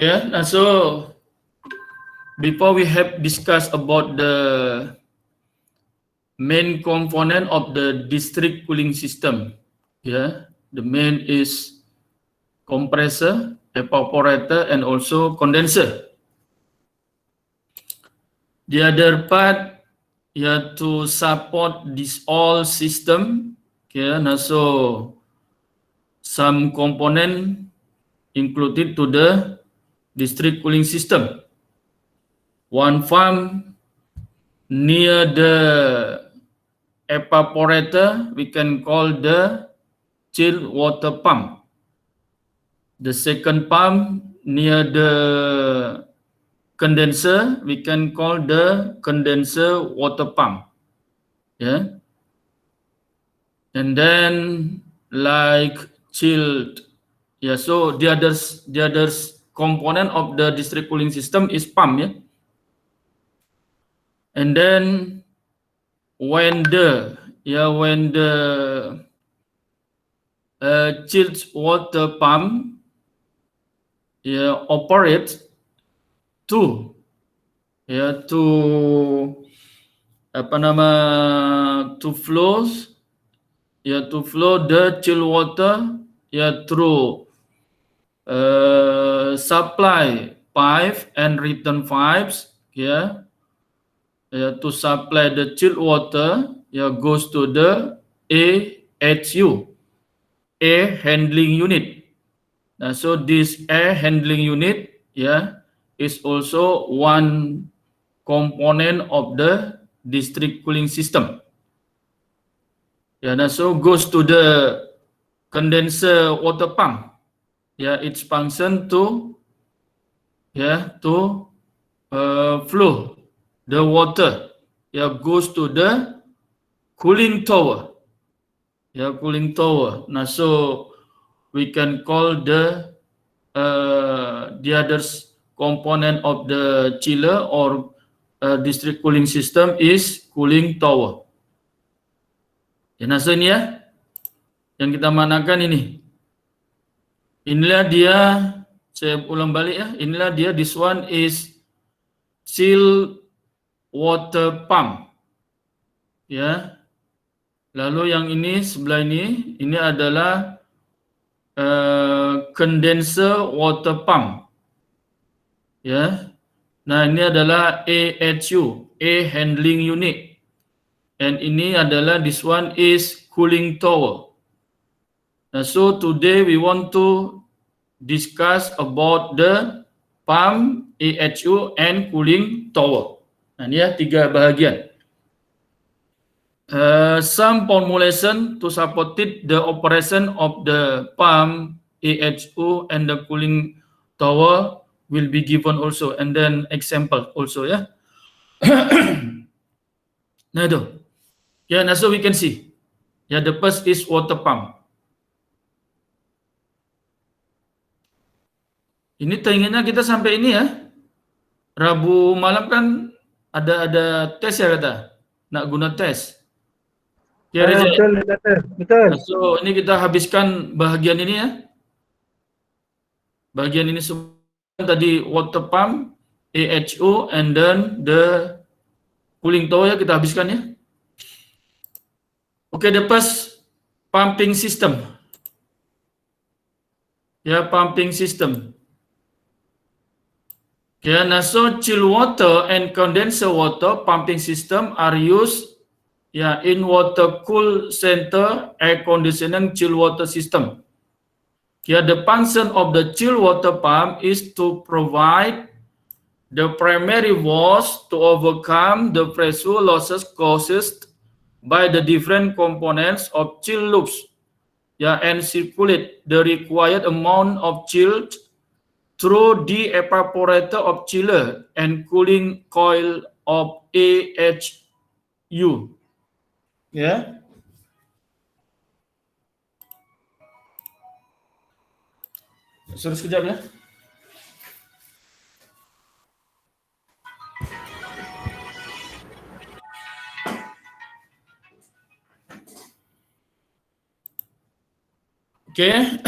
Yeah, and so before we have discussed about the main component of the district cooling system, yeah, the main is compressor, evaporator, and also condenser. The other part, yeah, to support this all system, okay, and also some component included to the district cooling system. One farm near the evaporator we can call the chilled water pump. The second pump near the condenser we can call the condenser water pump. Yeah. And then like chilled. Yeah, so the others component of the district cooling system is pump, yeah. And then when the chilled water pump operates to flows to flow the chill water through supply pipe and return pipes to supply the chilled water goes to the AHU, air handling unit. So this air handling unit is also one component of the district cooling system. So goes to the condenser water pump. Its function to flow the water goes to the cooling tower. Cooling tower. Now so we can call the other component of the chiller or district cooling system is cooling tower. Nah so ini yang kita manakan ini. Inilah dia, saya ulang balik ya. Inilah dia, this one is chill water pump. Lalu yang ini sebelah ini adalah condenser water pump. Nah ini adalah AHU, air handling unit. And ini adalah, this one is cooling tower. Nah, so today we want to discuss about the pump, AHU, and cooling tower. Nah, ini tiga bahagian. Some formulation to support the operation of the pump, AHU, and the cooling tower will be given also, and then example also Nah itu. Now so we can see. The first is water pump. Ini teringatnya kita sampai ini Rabu malam kan ada tes kata. Nak guna tes. Betul. So ini kita habiskan bahagian ini Bahagian ini semua tadi water pump, AHU, and then the cooling tower kita habiskan Okay, the first pumping system. Pumping system. Now so chill water and condenser water pumping system are used in water cool center air conditioning chill water system. The function of the chill water pump is to provide the primary wash to overcome the pressure losses caused by the different components of chill loops and circulate the required amount of chill through the evaporator of chiller and cooling coil of AHU. Suruh sekejap Okay.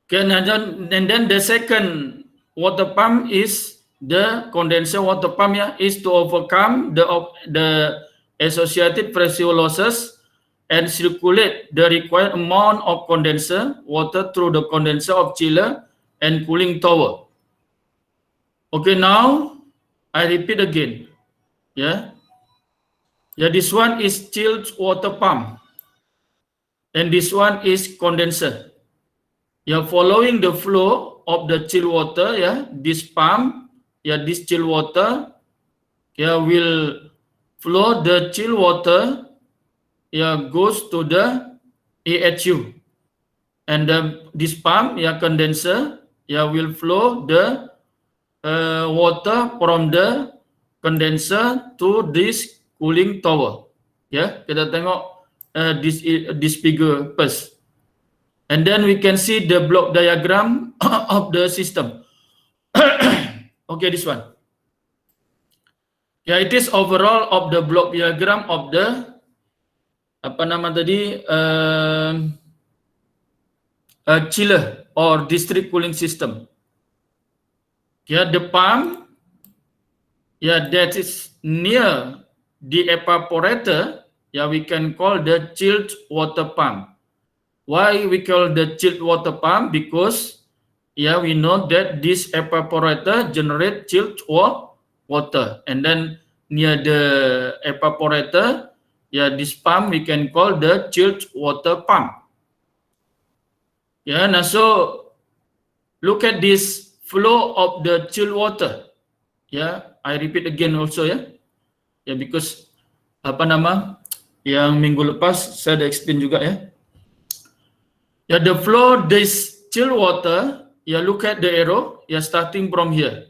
Okay, and then the second water pump is the condenser water pump, yeah, is to overcome the associated pressure losses and circulate the required amount of condenser water through the condenser of chiller and cooling tower. Okay, now I repeat again. Yeah. Yeah, this one is chilled water pump. And this one is condenser. Yeah, following the flow of the chill water, yeah, this pump, yeah, this chill water, yeah, will flow the chill water, yeah, goes to the AHU, and this pump, yeah, condenser, yeah, will flow the water from the condenser to this cooling tower. Ya, kita tengok this figure first. And then we can see the block diagram of the system. Okay, this one. Yeah, it is overall of the block diagram of the apa nama tadi chiller or district cooling system. Yeah, the pump, yeah, that is near the evaporator, yeah, we can call the chilled water pump. Why we call the chilled water pump? Because, yeah, we know that this evaporator generate chilled water, and then near the evaporator, yeah, this pump we can call the chilled water pump. Yeah, now so look at this flow of the chilled water. Yeah, I repeat again also, ya. Yeah, because apa nama yang minggu lepas saya ada explain juga, ya. Yeah, the flow this chill water, yeah, look at the arrow, yeah, starting from here.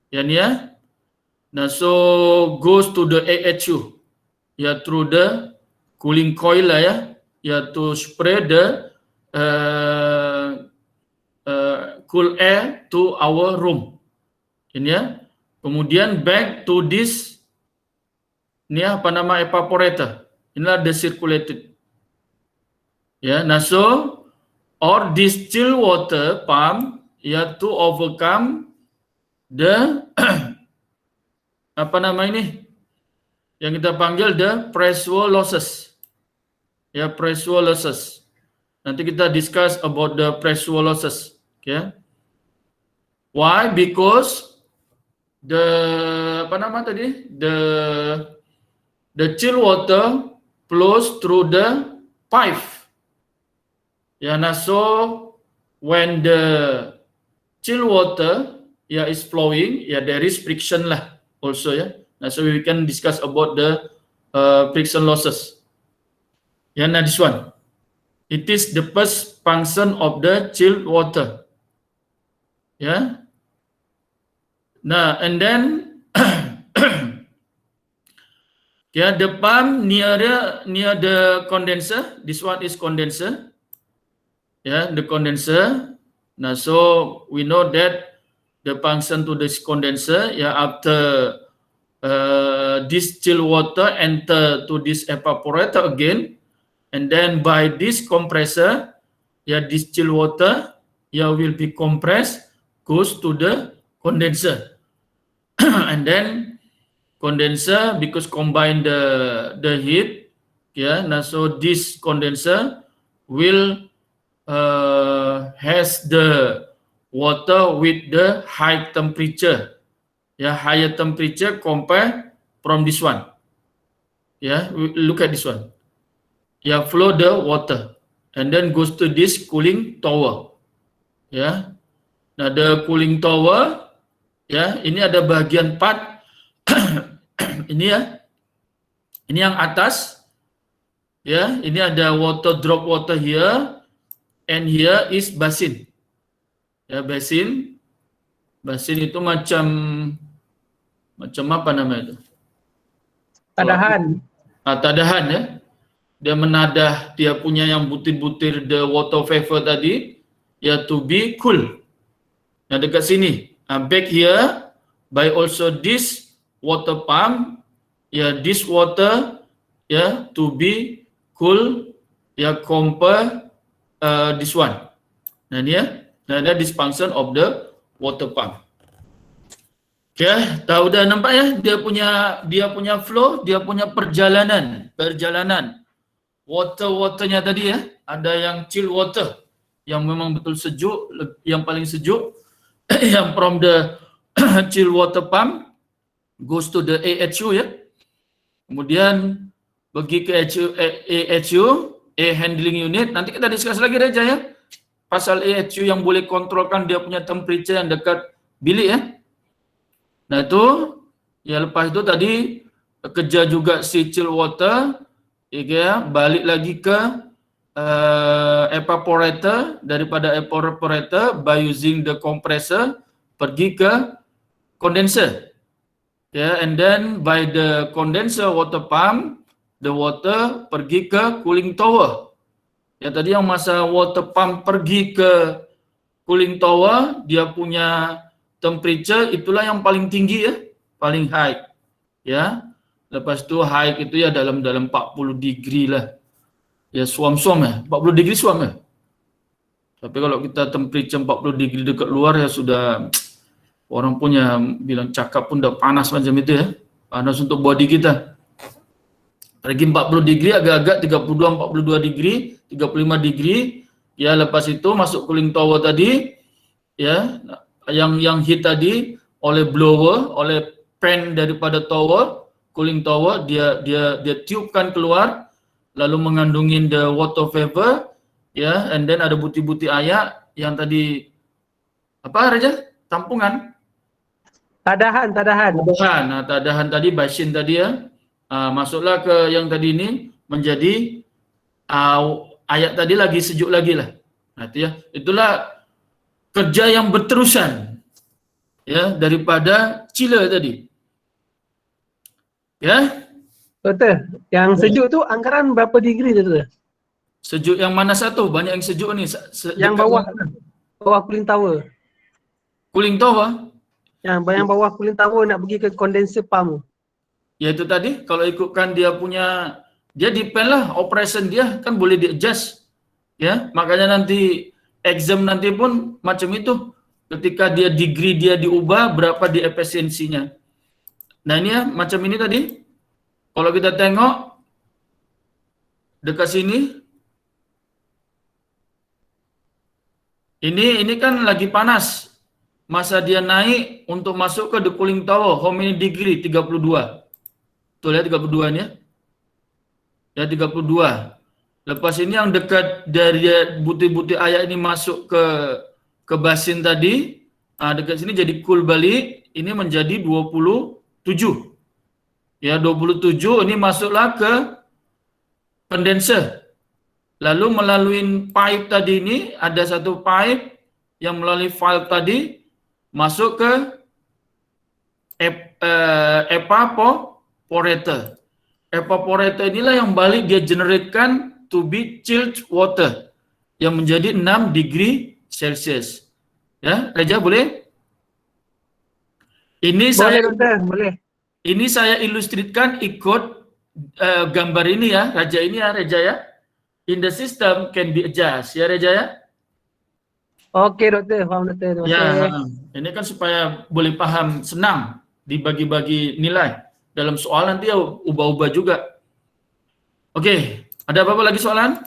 Yeah. Now so goes to the AHU, yeah, through the cooling coil lah, ya, yeah, to spray the cool air to our room. Ini ya. Kemudian back to this, ini apa nama evaporator. Inilah the circulated. Ya, nah so or this chill water pump, ya, to overcome the apa nama ini yang kita panggil the pressure losses. Ya, pressure losses. Nanti kita discuss about the pressure losses. Okay. Why? Because the apa nama tadi the chill water flows through the pipe. Yeah, nah, so when the chill water, yeah, is flowing, yeah, there is friction lah also, yeah. Nah, so we can discuss about the friction losses. Yeah, nah, this one, it is the first function of the chilled water. Yeah. Nah, and then yeah, the pump near the condenser. This one is condenser. Yeah, the condenser. Now, so we know that the function to this condenser, yeah, after this chill water enter to this evaporator again, and then by this compressor, yeah, this chill water, yeah, will be compressed, goes to the condenser, and then condenser, because combine the heat, yeah, now so this condenser will has the water with the high temperature, yeah, higher temperature compared from this one. Yeah, look at this one. Yeah, flow the water and then goes to this cooling tower. Yeah, nah the cooling tower, ya, ini ada bagian part ini, ya, ini yang atas, ya, ini ada water drop water here, and here is basin. Ya, basin itu macam apa namanya itu? Tadahan. Tadahan, ya. Dia menadah, dia punya yang butir-butir the water vapor tadi, ya, to be cool. Nah, dekat sini. Back here, by also this water pump, ya, this water, ya, to be cool, ya, compare this one. Nah ini ya, nah, ada dysfunction of the water pump. Oke, tahu udah nampak ya, dia punya flow, dia punya perjalanan. Waternya tadi ya, ada yang chill water, yang memang betul sejuk, yang paling sejuk, yang from the chill water pump goes to the AHU ya. Kemudian pergi ke AHU, air handling unit. Nanti kita discuss lagi Reja ya. Pasal AHU yang boleh kontrolkan dia punya temperature yang dekat bilik ya. Nah itu, ya lepas itu tadi kerja juga si chill water, ya, balik lagi ke evaporator, daripada evaporator by using the compressor pergi ke condenser. Ya, and then by the condenser water pump, the water pergi ke cooling tower. Ya tadi yang masa water pump pergi ke cooling tower, dia punya temperature itulah yang paling tinggi ya, paling high. Ya. Lepas itu high itu ya dalam 40 degree lah. Ya suam-suam ya, 40 degree suam ya. Tapi kalau kita temperature 40 degree dekat luar ya sudah orang punya bilang cakap pun udah panas macam itu ya. Panas untuk body kita. Pergi 40 degree agak-agak 32 42 degree, 35 degree. Ya lepas itu masuk cooling tower tadi ya, yang heat tadi oleh blower, oleh fan daripada tower, cooling tower dia tiupkan keluar lalu mengandungin the water vapor ya, and then ada butir-butir air yang tadi apa Raja? Tampungan. Tadahan. Nah, tadahan tadi basin tadi ya. Masuklah ke yang tadi ini menjadi ayat tadi lagi sejuk lagi lah. Nah, itu ya. Itulah kerja yang berterusan ya daripada chiller tadi. Ya. Betul. Yang sejuk tu anggaran berapa degree tu? Sejuk yang mana satu? Banyak yang sejuk ni. Yang bawah cooling tower. Cooling tower. Yang bawah cooling tower nak pergi ke condenser pump. Ya itu tadi kalau ikutkan dia punya, dia depend lah operation dia kan boleh di adjust ya, makanya nanti exam nanti pun macam itu, ketika dia degree dia diubah berapa di efisiensinya. Nah ini ya macam ini tadi kalau kita tengok dekat sini ini kan lagi panas, masa dia naik untuk masuk ke the cooling tower how many degree? 32. Betul ya 32 ini ya. Ya 32. Lepas ini yang dekat dari butir-butir air ini masuk ke basin tadi, dekat sini jadi cool balik, ini menjadi 27. Ya 27 ini masuklah ke condenser. Lalu melalui pipe tadi ini ada satu pipe yang melalui valve tadi masuk ke evaporator. Evaporator inilah yang balik dia generatekan to be chilled water yang menjadi 6 degree Celsius. Ya, Reja boleh? Ini boleh. Ini saya ilustrasikan ikut gambar ini ya, Raja ini ya, Reja ya. In the system can be adjust ya Reja ya. Oke doktor, paham doktor. Ya, ini kan supaya boleh paham, senang dibagi-bagi nilai. Dalam soal nanti ya ubah-ubah juga. Oke, ada apa-apa lagi soalan?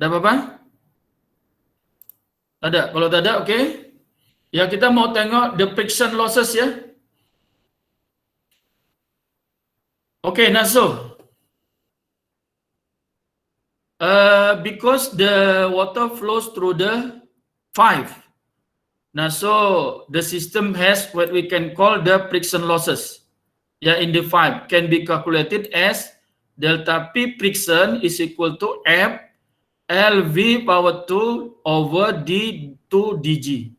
Ada apa-apa? Ada. Kalau tak ada, oke. Ya kita mau tengok the friction losses ya. Oke, nah so. Because the water flows through the pipe. Now, so the system has what we can call the friction losses. Yeah, in the pipe can be calculated as delta P friction is equal to F LV power 2 over D2 DG.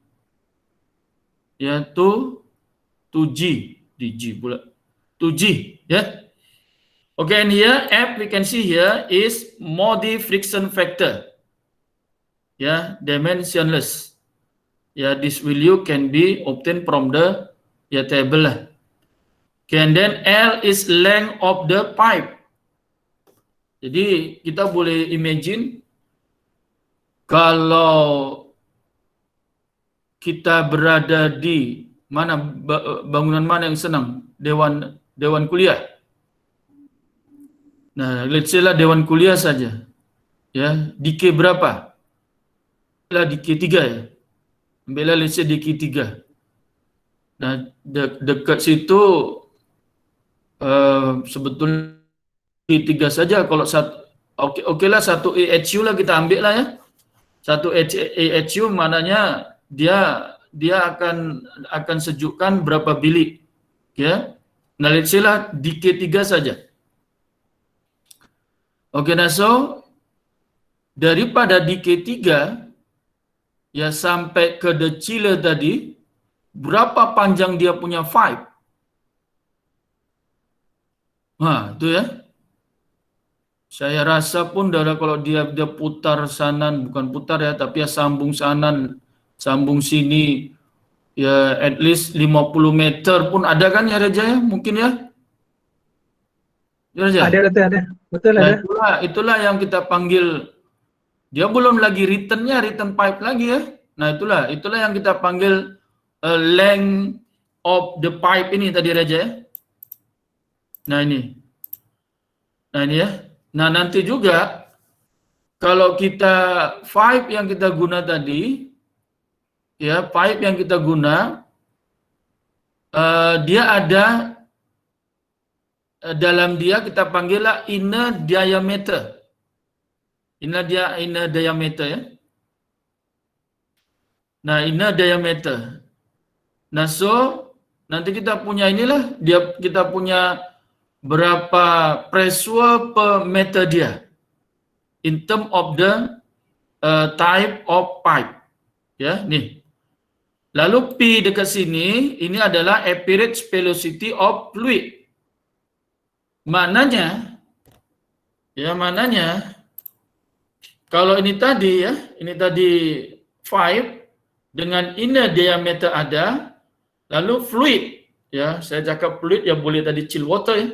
Ya, 2G DG pula. 2G, ya. Okay, and here F we can see here is Modi friction factor. Ya, dimensionless. Ya, this value can be obtained from the table lah. Okay, and then L is length of the pipe. Jadi kita boleh imagine Kalau kita berada di mana, bangunan mana yang senang? Dewan kuliah. Nah, let's say lah dewan kuliah saja. Ya, DK berapa? Lah DK 3 ya. Ambillah let's say DK 3. Nah, dekat situ sebetulnya DK 3 saja. Kalau oke lah, satu AHU lah kita ambil lah ya. Satu AHU mananya dia akan sejukkan berapa bilik, ya. Nah, let's say lah DK 3 saja. Oke, nah so daripada DK 3 ya sampai ke the chiller tadi, berapa panjang dia punya pipe? Nah, itu ya. Saya rasa pun kalau dia putar sanan, bukan putar ya, tapi ya sambung sanan, sambung sini, ya at least 50 meter pun ada kan ya Reja ya? Mungkin ya? Ya, Reja? Ada. Betul Nah, ada. itulah yang kita panggil, dia belum lagi return pipe lagi ya. Nah, itulah yang kita panggil length of the pipe ini tadi Reja ya. Nah, ini ya. Nah, nanti juga kalau kita pipe yang kita guna tadi, ya pipe yang kita guna, dia ada dalam dia kita panggillah inner diameter. Inner diameter ya. Nah, inner diameter. Nah, so nanti kita punya inilah, kita punya berapa pressure per meter dia in term of the type of pipe. Ya, nih. Lalu P dekat sini, ini adalah average velocity of fluid. Maknanya, kalau ini tadi 5 dengan inner diameter ada, lalu fluid, ya saya cakap fluid ya boleh tadi chill water ya.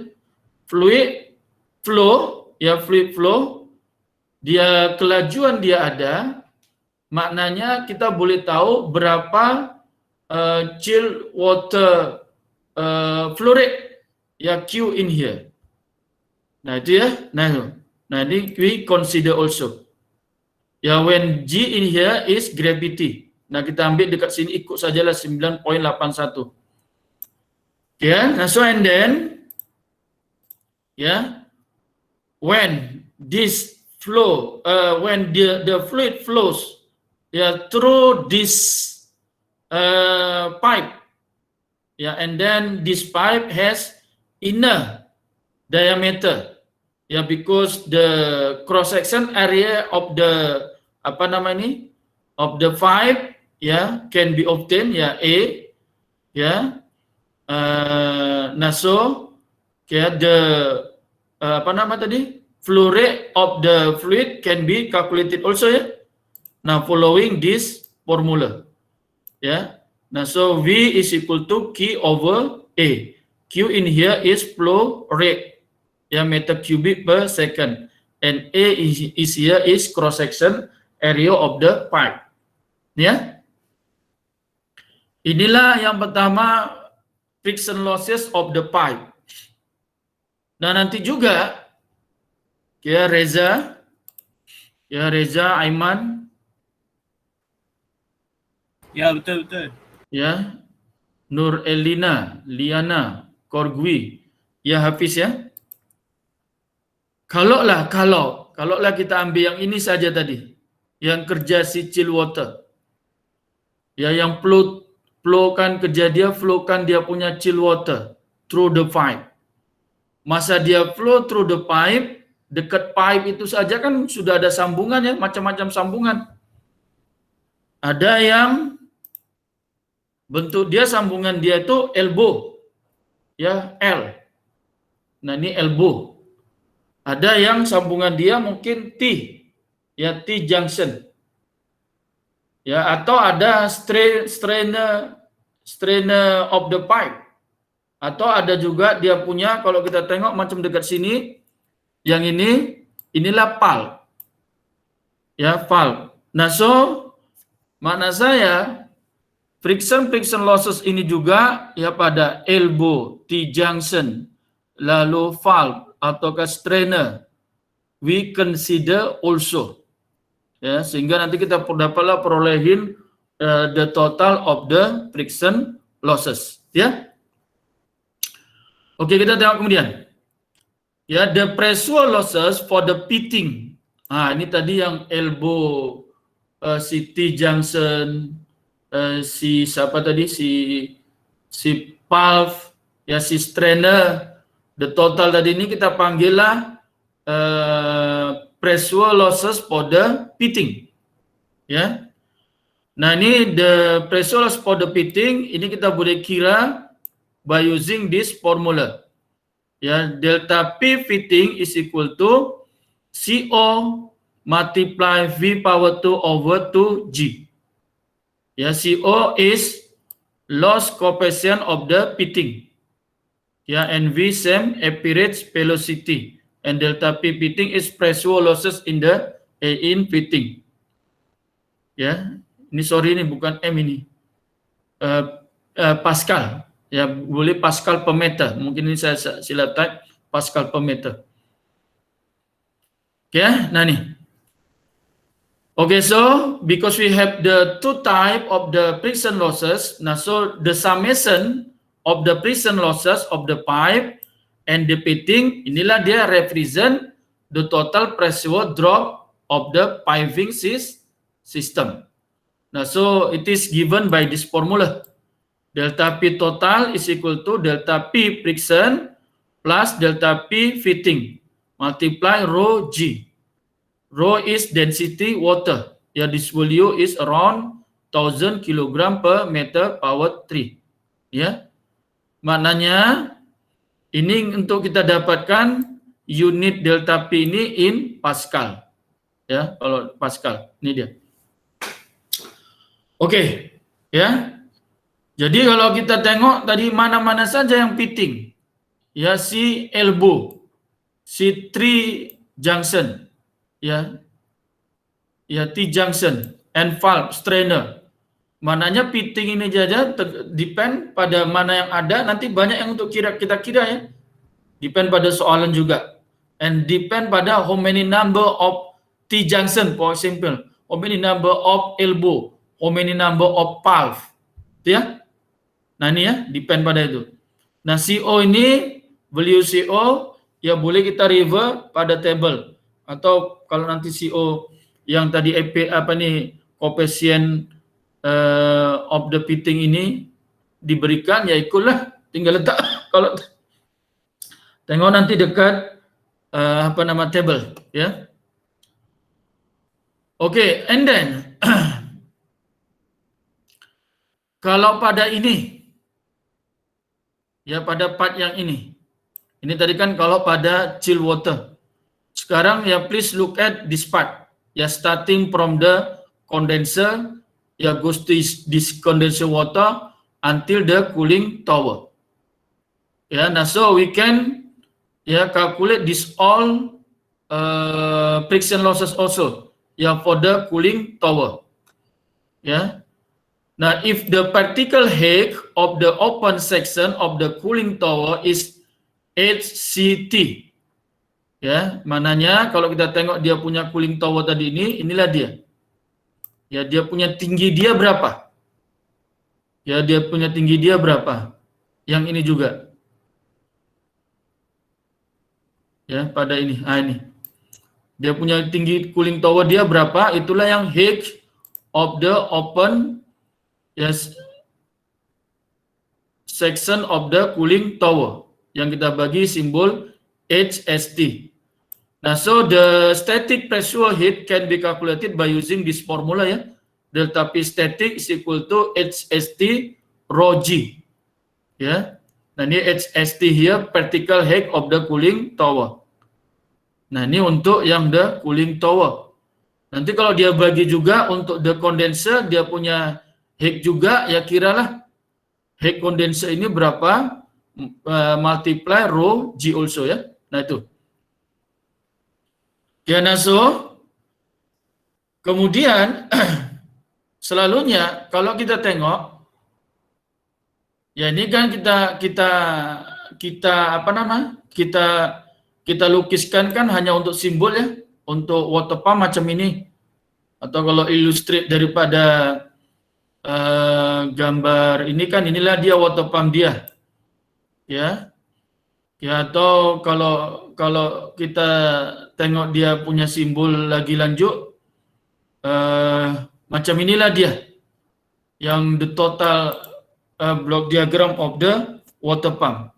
Fluid flow, dia kelajuan dia ada, maknanya kita boleh tahu berapa chill water flow rate ya Q in here. Nah, itu ya. Nah, ini we consider also. Ya, when G in here is gravity. Nah, kita ambil dekat sini ikut sajalah 9.81. Ya, nah so and then when this flow, when the fluid flows through this pipe, and then this pipe has inner diameter, because the cross section area of the of the pipe can be obtained A, nah so the flow rate of the fluid can be calculated also ya. Nah, following this formula ya. Nah, so V is equal to Q over A. Q in here is flow rate meter cubic per second, and A is here is cross section area of the pipe. Ya. Inilah yang pertama, friction losses of the pipe. Nah, nanti juga Reza, Aiman. Ya, betul. Ya, Nur Elina, Liana, Korgwi, ya Hafiz ya. Kalau kita ambil yang ini saja tadi, yang kerja si chill water. Ya, yang flowkan dia punya chill water through the pipe. Masa dia flow through the pipe, dekat pipe itu saja kan sudah ada sambungan ya, macam-macam sambungan. Ada yang bentuk dia sambungan dia itu elbow, ya L. Nah, ini elbow. Ada yang sambungan dia mungkin T, ya T junction. Ya, atau ada strainer of the pipe. Atau ada juga dia punya, kalau kita tengok macam dekat sini, yang inilah valve. Ya, valve. Nah, so makna saya friction losses ini juga ya pada elbow, T-junction, lalu valve ataukah strainer, we consider also. Ya, sehingga nanti kita dapatlah perolehin the total of the friction losses. Ya. Oke, kita tengok kemudian. Ya, the pressure losses for the pitting. Nah, ini tadi yang elbow, si T-junction, si siapa tadi, si valve, ya si strainer, the total tadi ini kita panggillah pressure losses for the pitting. Ya. Nah, ini the pressure loss for the pitting ini kita boleh kira by using this formula. Ya, delta P fitting is equal to CO multiply V power 2 over 2G. Ya, CO is loss coefficient of the pitting. Ya, and V same average velocity. And delta P fitting is pressure losses in the in fitting. Ya, ini sorry ini bukan M ini. Pascal. Ya, boleh Pascal per meter. Mungkin ini saya silap type Pascal per meter. Oke, nah nih. Okay, so because we have the two type of the friction losses, now so the summation of the friction losses of the pipe and the pitting, inilah dia represent the total pressure drop of the piping system. Now, so it is given by this formula. Delta P total is equal to delta P friction plus delta P fitting multiply rho G. Rho is density water. Ya, this value is around 1000 kg per meter power 3. Ya. Maknanya ini untuk kita dapatkan unit delta P ini in Pascal. Ya, kalau Pascal. Ini dia. Oke, ya. Jadi kalau kita tengok tadi mana-mana saja yang pitting, ya si elbow, si T-junction, ya T-junction, and valve, strainer, mananya pitting ini saja depend pada mana yang ada, nanti banyak yang untuk kita kira ya, depend pada soalan juga, and depend pada how many number of T-junction, for example, how many number of elbow, how many number of valve, itu ya. Nah ini ya, depend pada itu. Nah CO ini, value CO, ya boleh kita refer pada table. Atau kalau nanti CO yang tadi coefficient of the pitting ini diberikan, ya ikutlah. Tinggal letak, kalau tengok nanti dekat table. Ya. Oke, and then, kalau pada ini, ya pada part yang ini tadi kan kalau pada chill water. Sekarang ya please look at this part. Ya starting from the condenser, ya goes to this condenser water until the cooling tower. Ya, nah so we can ya calculate this all friction losses also. Ya for the cooling tower. Ya. Now, if the particle height of the open section of the cooling tower is HCT, ya, mananya kalau kita tengok dia punya cooling tower tadi ini, inilah dia. Ya, dia punya tinggi dia berapa? Ya, dia punya tinggi dia berapa? Yang ini juga. Ya, pada ini, ini. Dia punya tinggi cooling tower dia berapa? Itulah yang height of the open section of the cooling tower yang kita bagi simbol HST. Nah, so the static pressure heat can be calculated by using this formula ya. Delta P static is equal to HST rho G. Ya. Nah, ini HST here vertical height of the cooling tower. Nah, ini untuk yang the cooling tower. Nanti kalau dia bagi juga untuk the condenser, dia punya height juga, ya kiralah height condenser ini berapa multiply rho G also ya. Nah itu. Ya, nah so Kemudian selalunya kalau kita tengok, ya ini kan kita apa nama? Kita lukiskan kan hanya untuk simbol ya, untuk water pump macam ini. Atau kalau illustrate daripada gambar ini kan, inilah dia water pump dia. Ya. Ya, atau kalau kita tengok dia punya simbol lagi lanjut, macam inilah dia, yang the total block diagram of the water pump.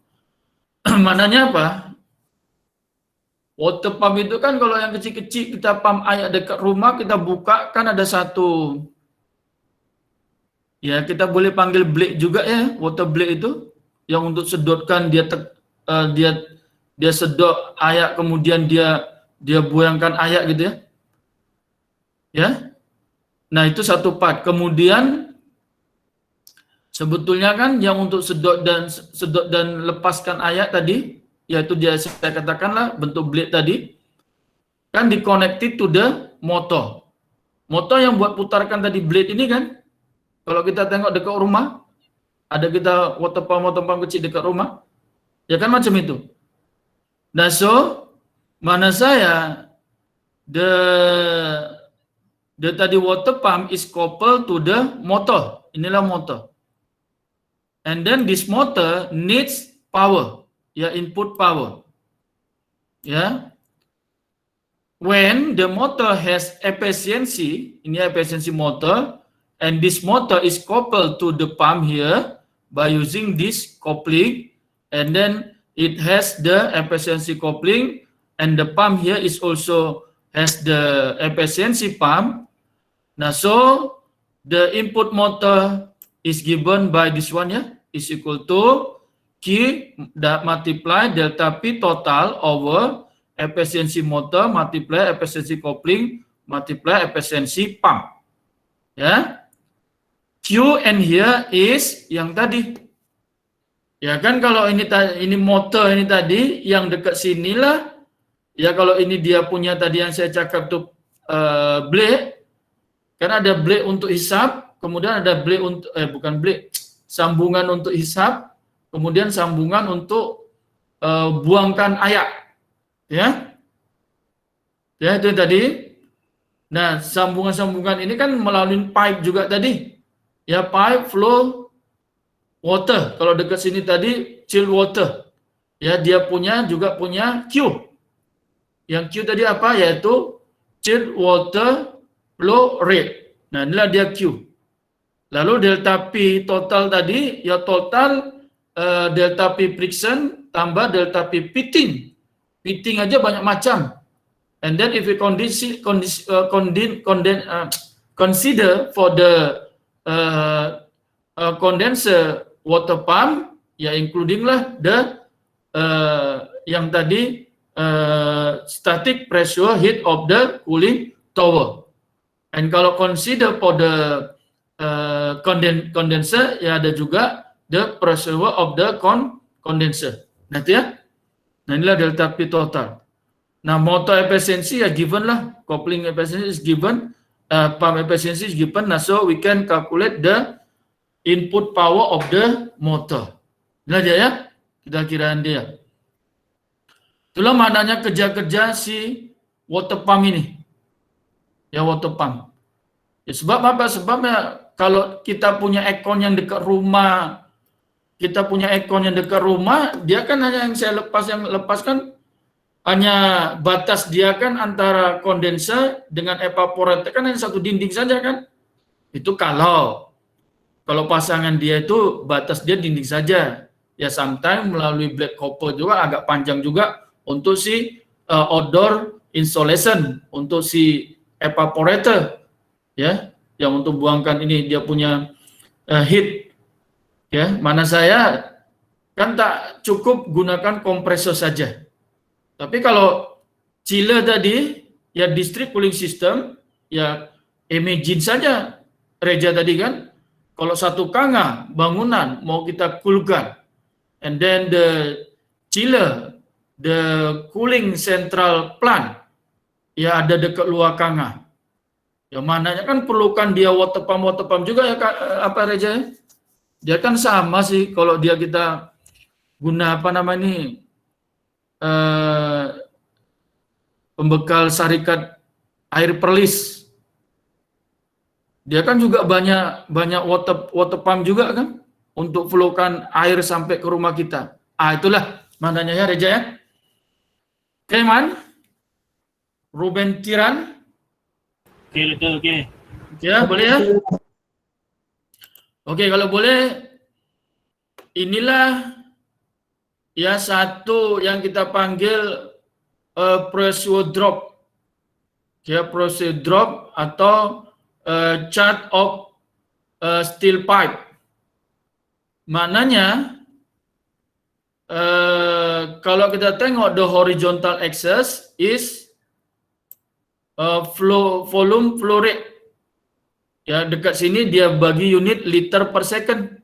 Mananya apa? Water pump itu kan kalau yang kecil-kecil kita pump air dekat rumah, kita buka kan ada satu, ya kita boleh panggil blade juga ya, water blade itu, yang untuk sedotkan dia sedot air, kemudian dia buangkan air gitu ya. Ya. Nah, itu satu part. Kemudian sebetulnya kan yang untuk sedot dan lepaskan air tadi, yaitu dia saya katakanlah bentuk blade tadi, kan di-connected to the motor. Motor yang buat putarkan tadi blade ini kan, kalau kita tengok dekat rumah, ada kita water pump kecil dekat rumah, ya kan macam itu. Nah, so mana saya the tadi water pump is coupled to the motor. Inilah motor. And then this motor needs power, ya, input power. Ya. When the motor has efficiency, ini efficiency motor, and this motor is coupled to the pump here by using this coupling, and then it has the efficiency coupling, and the pump here is also has the efficiency pump. Nah, so the input motor is given by this one ya, is equal to Q that multiply delta P total over efficiency motor multiply efficiency coupling multiply efficiency pump. Ya. Q and here is yang tadi. Ya kan, kalau ini motor ini tadi yang dekat sinilah. Ya, kalau ini dia punya tadi yang saya cakap tuh blade. Kan ada blade untuk hisap, kemudian ada blade untuk bukan blade, sambungan untuk hisap, kemudian sambungan untuk buangkan air. Ya. Ya, itu tadi. Nah, sambungan-sambungan ini kan melalui pipe juga tadi. Ya, pipe flow water. Kalau dekat sini tadi chill water. Ya, dia juga punya Q. Yang Q tadi apa? Yaitu chill water flow rate. Nah, inilah dia Q. Lalu delta P total tadi, ya total delta P friction tambah delta P pitting. Pitting aja banyak macam. And then if we consider for the condenser water pump, ya including lah the yang tadi static pressure heat of the cooling tower. And kalau consider for the condenser, ya ada juga the pressure of the condenser. Nah, itu ya. Nah, inilah delta P total. Nah, motor efficiency ya given lah, coupling efficiency is given, pump efficiency is given. Nah, so we can calculate the input power of the motor. Inilah dia ya, kita kiraan dia. Itulah maknanya kerja-kerja si water pump ini. Ya, water pump. Ya, sebab apa? Sebabnya kalau kita punya aircon yang dekat rumah, dia kan hanya yang saya lepaskan hanya batas dia kan antara kondenser dengan evaporator kan hanya satu dinding saja kan. Itu kalau pasangan dia itu batas dia dinding saja. Ya, sometimes melalui black copper juga agak panjang juga untuk si outdoor insulation, untuk si evaporator. Ya, yang untuk buangkan ini dia punya heat. Ya, mana saya kan tak cukup gunakan kompresor saja. Tapi kalau chiller tadi, ya district cooling system, ya imagine saja Reja tadi kan, kalau satu kanga bangunan mau kita coolkan, and then the chiller, the cooling central plant, ya ada dekat luar kanga. Yang mananya kan perlukan dia water pump juga ya Kak, apa Reja? Dia kan sama sih kalau dia kita guna apa namanya ini pembekal sarikat air perlis. Dia kan juga banyak water pump juga kan untuk flowkan air sampai ke rumah kita. Itulah mananya ya Reja ya. Oke, Man. Ruben Tiran. Oke, betul, oke. Ya, boleh ya? Oke, kalau boleh, inilah ya satu yang kita panggil pressure drop. Ya, pressure drop atau chart of steel pipe. Maknanya, kalau kita tengok the horizontal axis is volume flow rate. Ya, dekat sini dia bagi unit liter per second.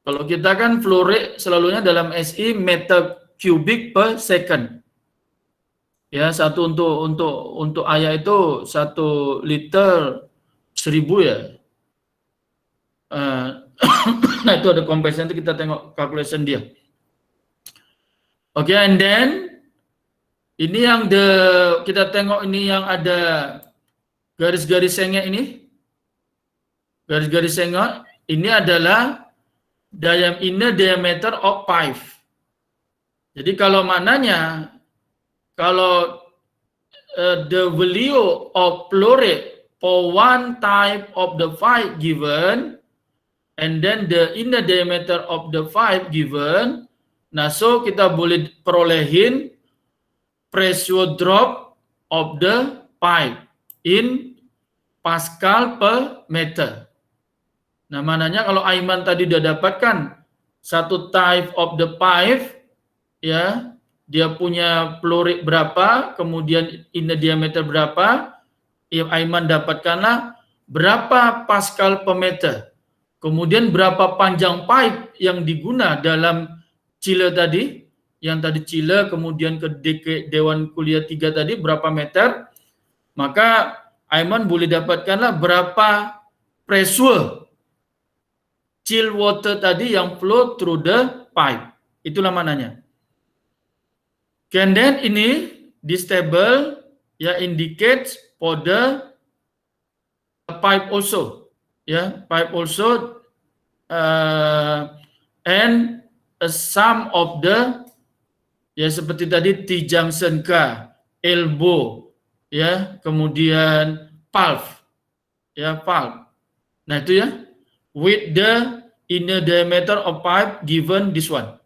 Kalau kita kan flow rate selalunya dalam SI meter kubik per second. Ya, satu untuk air itu 1 liter 1000 ya. Nah, itu ada comparison, kita tengok calculation dia. Oke, and then ini yang kita tengok ini yang ada garis-garis sengit ini. Garis-garis sengit ini adalah inner diameter of pipe. Jadi kalau mananya, kalau the value of flow rate for one type of the pipe given, and then the inner diameter of the pipe given, nah so kita boleh perolehin pressure drop of the pipe in Pascal per meter. Nah, mananya kalau Aiman tadi udah dapatkan satu type of the pipe, ya, dia punya flow rate berapa, kemudian inner diameter berapa, ya Aiman dapatkanlah berapa Pascal per meter. Kemudian berapa panjang pipe yang diguna dalam chiller tadi, yang tadi chiller kemudian ke Dewan Kuliah 3 tadi berapa meter, maka Aiman boleh dapatkanlah berapa pressure chill water tadi yang flow through the pipe. Itulah mananya. And then ini, this table ya indicates for the pipe also. Ya, pipe also and a sum of the, ya seperti tadi T-junction K, elbow, ya, kemudian valve, ya valve. Nah itu ya, with the inner diameter of pipe given this one,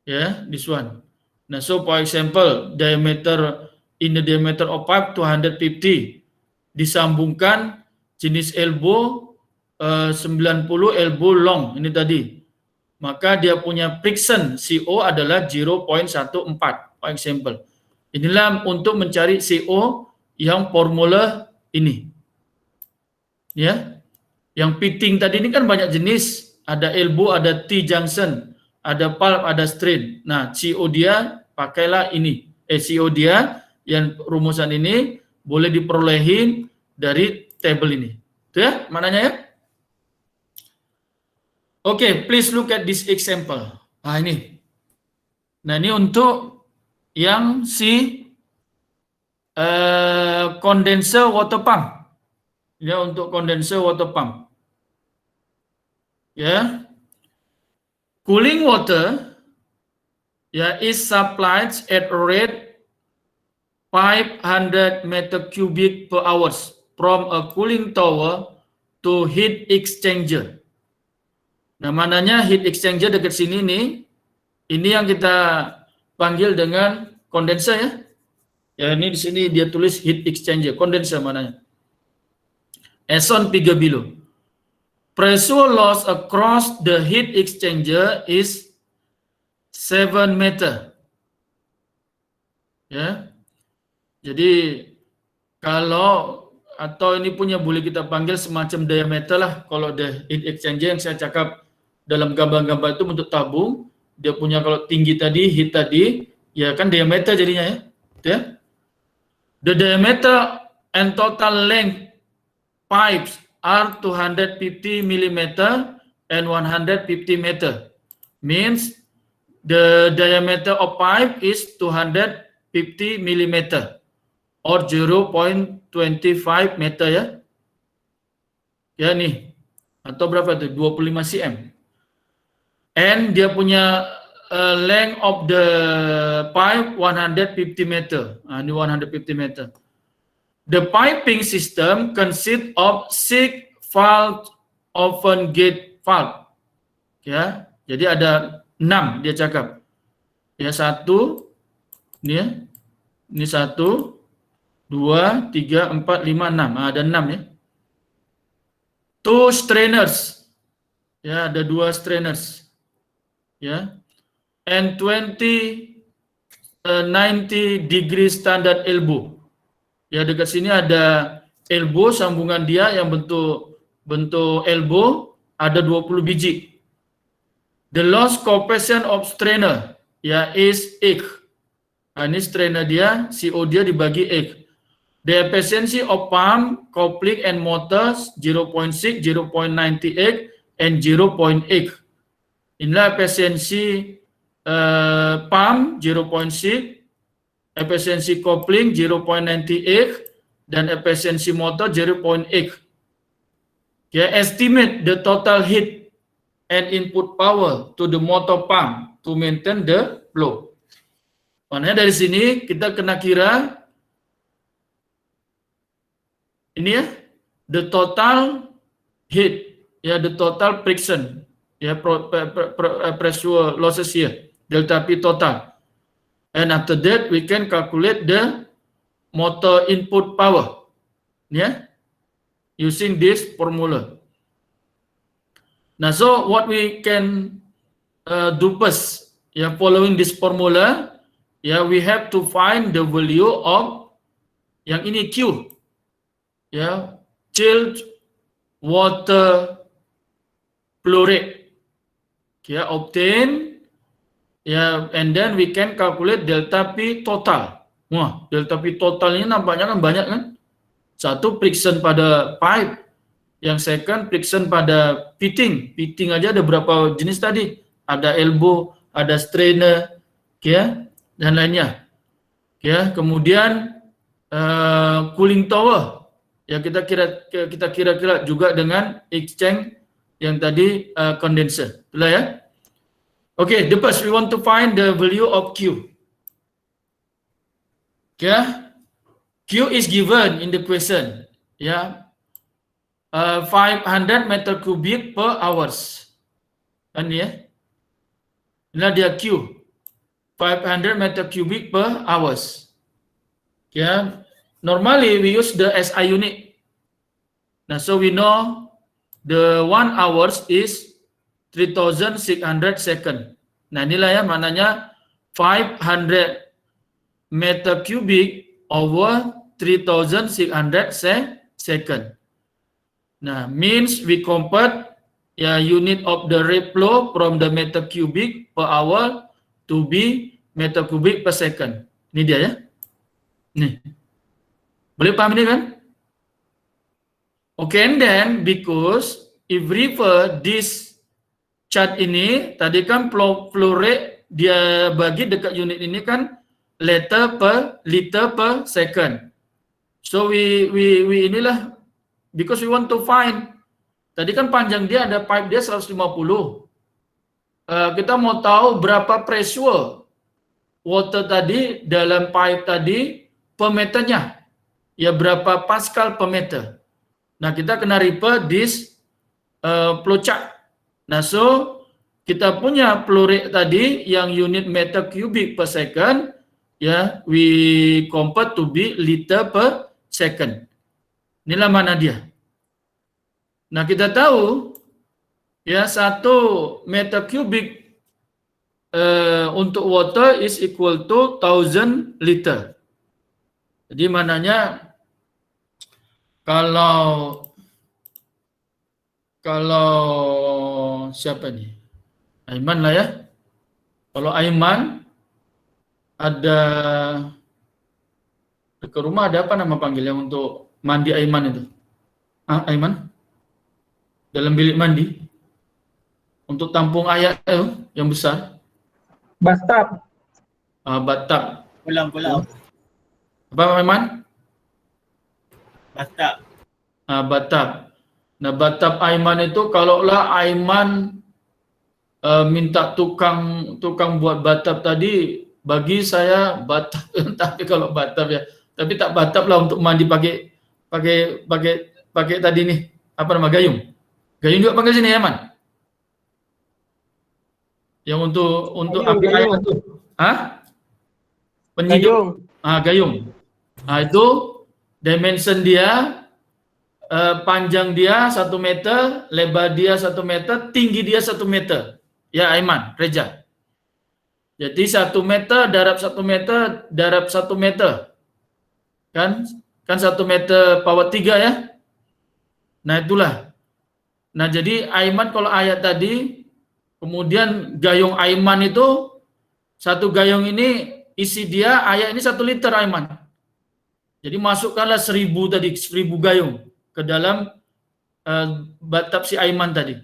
ya, this one. Nah so for example, inner diameter of pipe 250 disambungkan jenis elbow 90 elbow long ini tadi, maka dia punya friction CO adalah 0.14 for example. Inilah untuk mencari CO yang formula ini. Ya. Yang fitting tadi ini kan banyak jenis, ada elbow, ada T-junction, ada valve, ada strain. Nah, CO dia pakailah ini. CO dia yang rumusan ini boleh diperolehin dari table ini. Itu ya, maknanya ya. Oke, please look at this example. Nah, ini. Nah, ini untuk yang condenser water pump. Ya, untuk condenser water pump. Ya. Cooling water ya is supplied at a rate 500 meter cubic per hours from a cooling tower to heat exchanger. Nah, mananya heat exchanger dekat sini nih. Ini yang kita panggil dengan kondenser ya. Ya, ini di sini dia tulis heat exchanger, kondenser mananya. As on figure below. Pressure loss across the heat exchanger is 7 meter. Ya. Jadi kalau atau ini punya boleh kita panggil semacam diameter lah. Kalau the heat exchanger yang saya cakap dalam gambar-gambar itu untuk tabung, dia punya kalau tinggi tadi, heat tadi, ya kan diameter jadinya ya. Gitu ya. The diameter and total length pipes are 250 millimeter and 150 meter. Means the diameter of pipe is 250 millimeter or 0.25 meter ya. Ya nih. Atau berapa tuh? 25 cm. And dia punya length of the pipe 150 meter. Ini 150 meter. The piping system consists of 6 valve open gate valve. Ya, jadi ada 6 dia cakap. Ya, 1 ini ya. Ini 1 2 3 4 5 6. Ada 6 ya. 2 strainers. Ya, ada 2 strainers. Ya. And 90 degree standard elbow. Ya, dekat sini ada elbow, sambungan dia yang bentuk elbow ada 20 biji. The loss coefficient of strainer ya is X. Nah, ini strainer dia, CO dia dibagi X. The efficiency of pump, coupling and motors 0.6, 0.98 and 0.8. Inilah efisiensi pump 0.6, efisiensi coupling 0.98 dan efisiensi motor 0.8. Okay, estimate the total heat and input power to the motor pump to maintain the flow. Maknanya dari sini kita kena kira ini ya, the total heat, ya the total friction, ya pressure losses here, delta P total. And after that we can calculate the motor input power, ya, using this formula. Now, so what we can do first, ya, following this formula, ya, we have to find the value of yang ini Q. Ya, chilled water flow rate. Ya, obtain. Ya, and then we can calculate delta P total. Wah, delta P total ini nampaknya kan banyak kan? Satu friction pada pipe, yang second friction pada fitting. Fitting aja ada berapa jenis tadi? Ada elbow, ada strainer, ya, dan lainnya. Ya, kemudian cooling tower. Ya, kita kira juga dengan exchange yang tadi condenser. Itulah ya. Okay, the first we want to find the value of Q. Yeah, Q is given in the question. Yeah, 500 meter cubic per hours. Kan ya? Inilah dia Q. 500 meter cubic per hours. Yeah. Normally we use the SI unit. Now, so we know the 1 hours is 3600 second. Nah, inilah ya maknanya 500 meter cubic over 3600 second. Nah, means we convert ya unit of the rate flow from the meter cubic per hour to be meter cubic per second. Ini dia ya. Nih. Boleh paham ini kan? Okay, and then because if refer this chart ini, tadi kan flow rate dia bagi dekat unit ini kan liter per second. So we inilah because we want to find. Tadi kan panjang dia ada pipe dia 150. Kita mau tahu berapa pressure water tadi dalam pipe tadi per meternya. Ya, berapa pascal per meter. Nah, kita kena refer this flow chart. Nah, so kita punya flow rate tadi yang unit meter cubic per second, ya, we convert to be liter per second. Inilah mana dia. Nah, kita tahu ya 1 meter cubic untuk water is equal to 1000 liter. Jadi mananya kalau siapa nih? Aiman lah ya. Kalau Aiman ada ke rumah ada apa nama panggilnya untuk mandi Aiman itu? Aiman? Dalam bilik mandi? Untuk tampung air yang besar? Bathtub. Bathtub. Kolam. Apa Aiman? Bathtub. Bathtub. Nah, bathtub Aiman itu kalaulah Aiman minta tukang buat bathtub tadi, bagi saya bathtub tapi kalau bathtub ya, tapi tak bathtub lah untuk mandi pakai tadi nih, apa nama, gayung. Gayung juga pakai sini ya, Man? Yang untuk ambil air itu. Penyidup. Gayung. Gayung. Itu dimension dia, panjang dia 1 meter, lebar dia 1 meter, tinggi dia 1 meter. Ya Aiman, Reja. Jadi 1 meter darab 1 meter darab 1 meter. Kan 1 meter power 3 ya. Nah itulah. Nah jadi Aiman kalau ayat tadi, kemudian gayung Aiman itu, satu gayung ini isi dia air ini 1 liter Aiman. Jadi masukkanlah 1000 tadi, 1000 gayung ke dalam bathtub si Aiman tadi.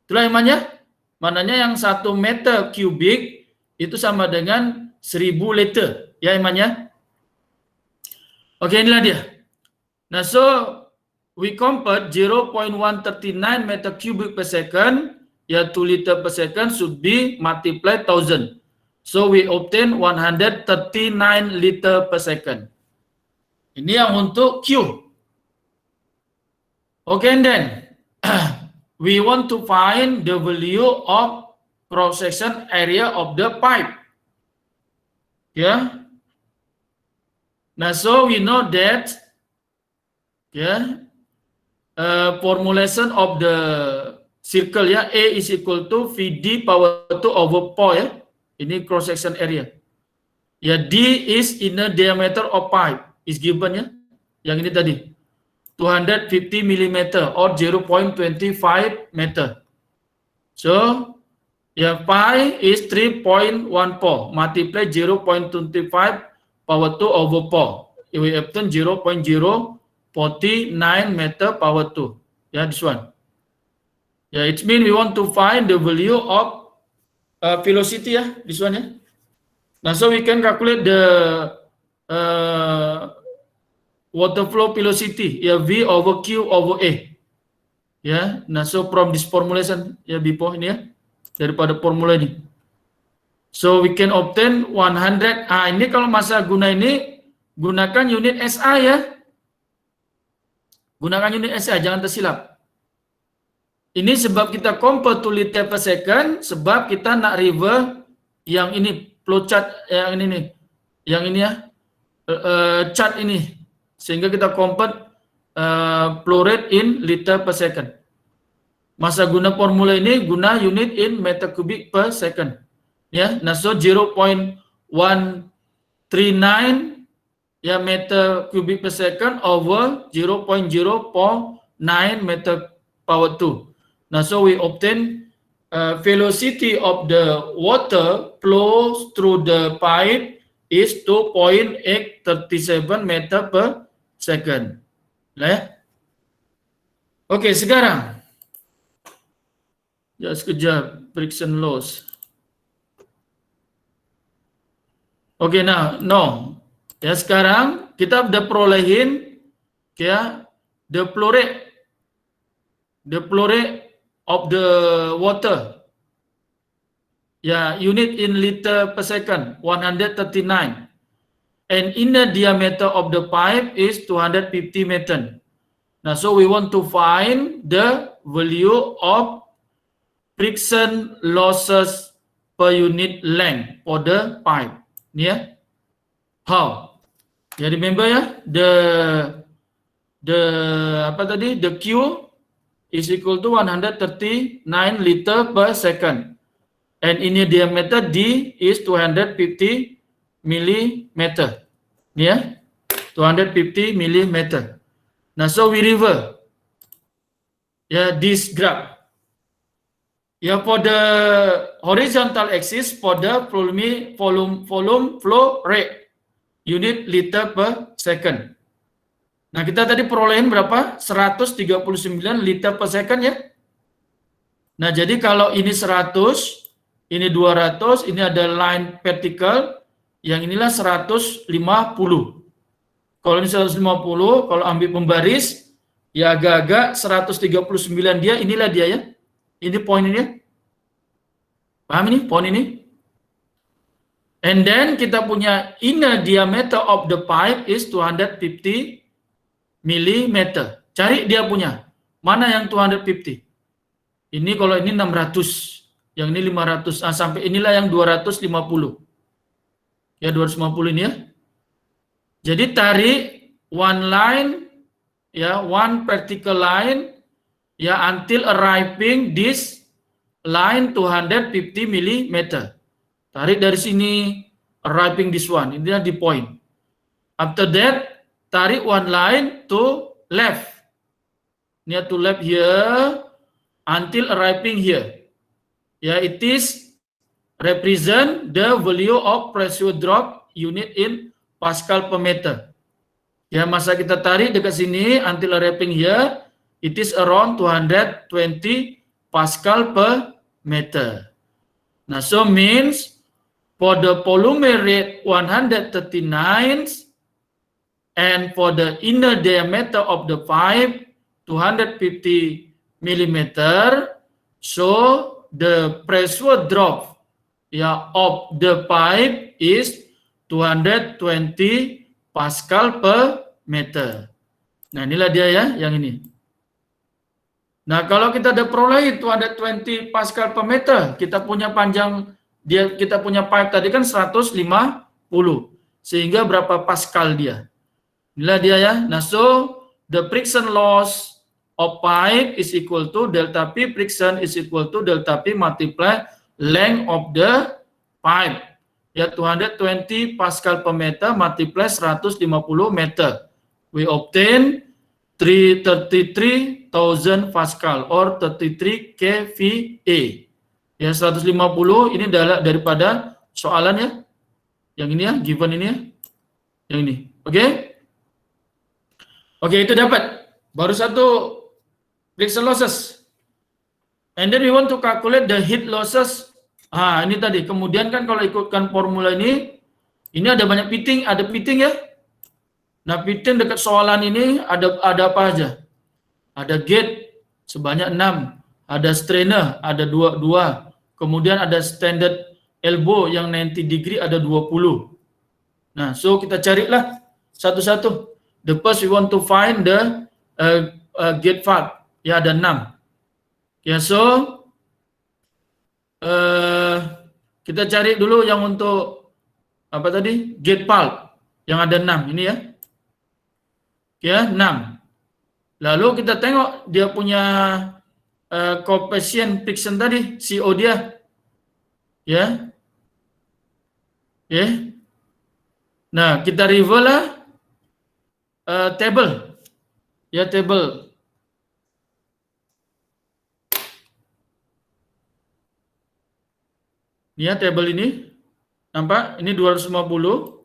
Itulah Aiman ya. Mananya yang 1 meter kubik itu sama dengan 1000 liter. Ya Aiman ya. Oke, inilah dia. Nah, so we convert 0.139 meter cubic per second, ya 2 liter per second should be multiplied 1000. So we obtain 139 liter per second. Ini yang untuk Q. Okay, and then we want to find the value of cross-section area of the pipe. Yeah. Now, so we know that, formulation of the circle ya, A is equal to VD power 2 over 4 ya. Ini cross-section area. Ya, D is inner diameter of pipe is given ya. Yang ini tadi. 250 mm or 0.25 meter. So, ya pi is 3.14 multiply 0.25 power 2 over 4. We obtain 0.049 meter power 2. Ya, this one. Ya, it means we want to find the value of velocity ya, this one ya. Nah, so we can calculate the water flow velocity, ya V over Q over A. Ya, nah so from this formulation ya Bipo ini ya, daripada formula ini. So we can obtain 100. Ini kalau masa guna ini gunakan unit SI ya. Gunakan unit SI, jangan tersilap. Ini sebab kita convert to liter per second, sebab kita nak river yang ini flowchart yang ini nih, yang ini ya, chart ini, sehingga kita convert flow rate in liter per second. Masa guna formula ini guna unit in meter kubik per second. Ya, nah so 0.139 ya meter kubik per second over 0.049 meter power 2. Now, so we obtain velocity of the water flows through the pipe is 2.837 meter per second. Lah. Oke, sekarang ya sekejap, friction loss. Oke, nah, no. Ya sekarang kita udah perolehin ya the flow rate of the water. Ya, unit in liter per second 139. And inner diameter of the pipe is 250 meter. Now, so we want to find the value of friction losses per unit length for the pipe. Yeah. How? Ya, remember ya, the apa tadi? The Q is equal to 139 liter per second. And inner diameter D is 250 millimeter. Ya, 250 millimeter. Nah, so we river. Ya, this graph. Ya, for the horizontal axis, for the volume flow rate, unit liter per second. Nah, kita tadi perolehan berapa? 139 liter per second ya. Nah, jadi kalau ini 100, ini 200, ini ada line vertical, yang inilah 150. Kalau ini 150, kalau ambil pembaris, ya agak-agak 139 dia, inilah dia ya. Ini poin ini ya. Paham ini? Poin ini? And then kita punya inner diameter of the pipe is 250 millimeter. Cari dia punya. Mana yang 250? Ini kalau ini 600. Yang ini 500. Ah, sampai inilah yang 250. Ya 250 ini ya. Jadi tarik one line, ya one vertical line, ya until arriving this line 250 millimeter. Tarik dari sini, arriving this one. Ini di point. After that, tarik one line to left. Near to left here until arriving here. Ya, it is represent the value of pressure drop unit in Pascal per meter. Ya, masa kita tarik dekat sini until arriving here, it is around 220 Pascal per meter. Nah, so means for the polymerate 139 and for the inner diameter of the pipe 250 millimeter, so the pressure drop of the pipe is 220 Pascal per meter. Nah, inilah dia ya, yang ini. Nah, kalau kita ada peroleh 220 Pascal per meter, kita punya panjang kita punya pipe tadi kan 150. Sehingga berapa Pascal dia? Inilah dia ya. Nah, so the friction loss of pipe is equal to delta P friction is equal to delta P multiply length of the pipe. Ya, 220 Pascal per meter multiply 150 meter. We obtain 33,000 Pascal or 33 kVA. Ya, 150 ini daripada soalan ya. Yang ini ya, given ini ya. Yang ini. Oke? Oke, itu dapat. Baru satu friction losses. And then we want to calculate the heat losses. Ah, ini tadi. Kemudian kan kalau ikutkan formula ini ada banyak fitting, ada fitting ya. Nah, fitting dekat soalan ini ada apa aja? Ada gate sebanyak 6, ada strainer ada 2. Kemudian ada standard elbow yang 90 degree ada 20. Nah, so kita carilah satu-satu. The first we want to find the gate valve. Ya, ada 6. Ya, so kita cari dulu yang untuk apa tadi? Gate valve yang ada 6 ini ya. Ya, 6. Lalu kita tengok dia punya coefficient friction tadi, CO dia. Ya. Ya. Nah, kita review lah table. Ya, table. Ini ya table ini. Nampak? Ini 250.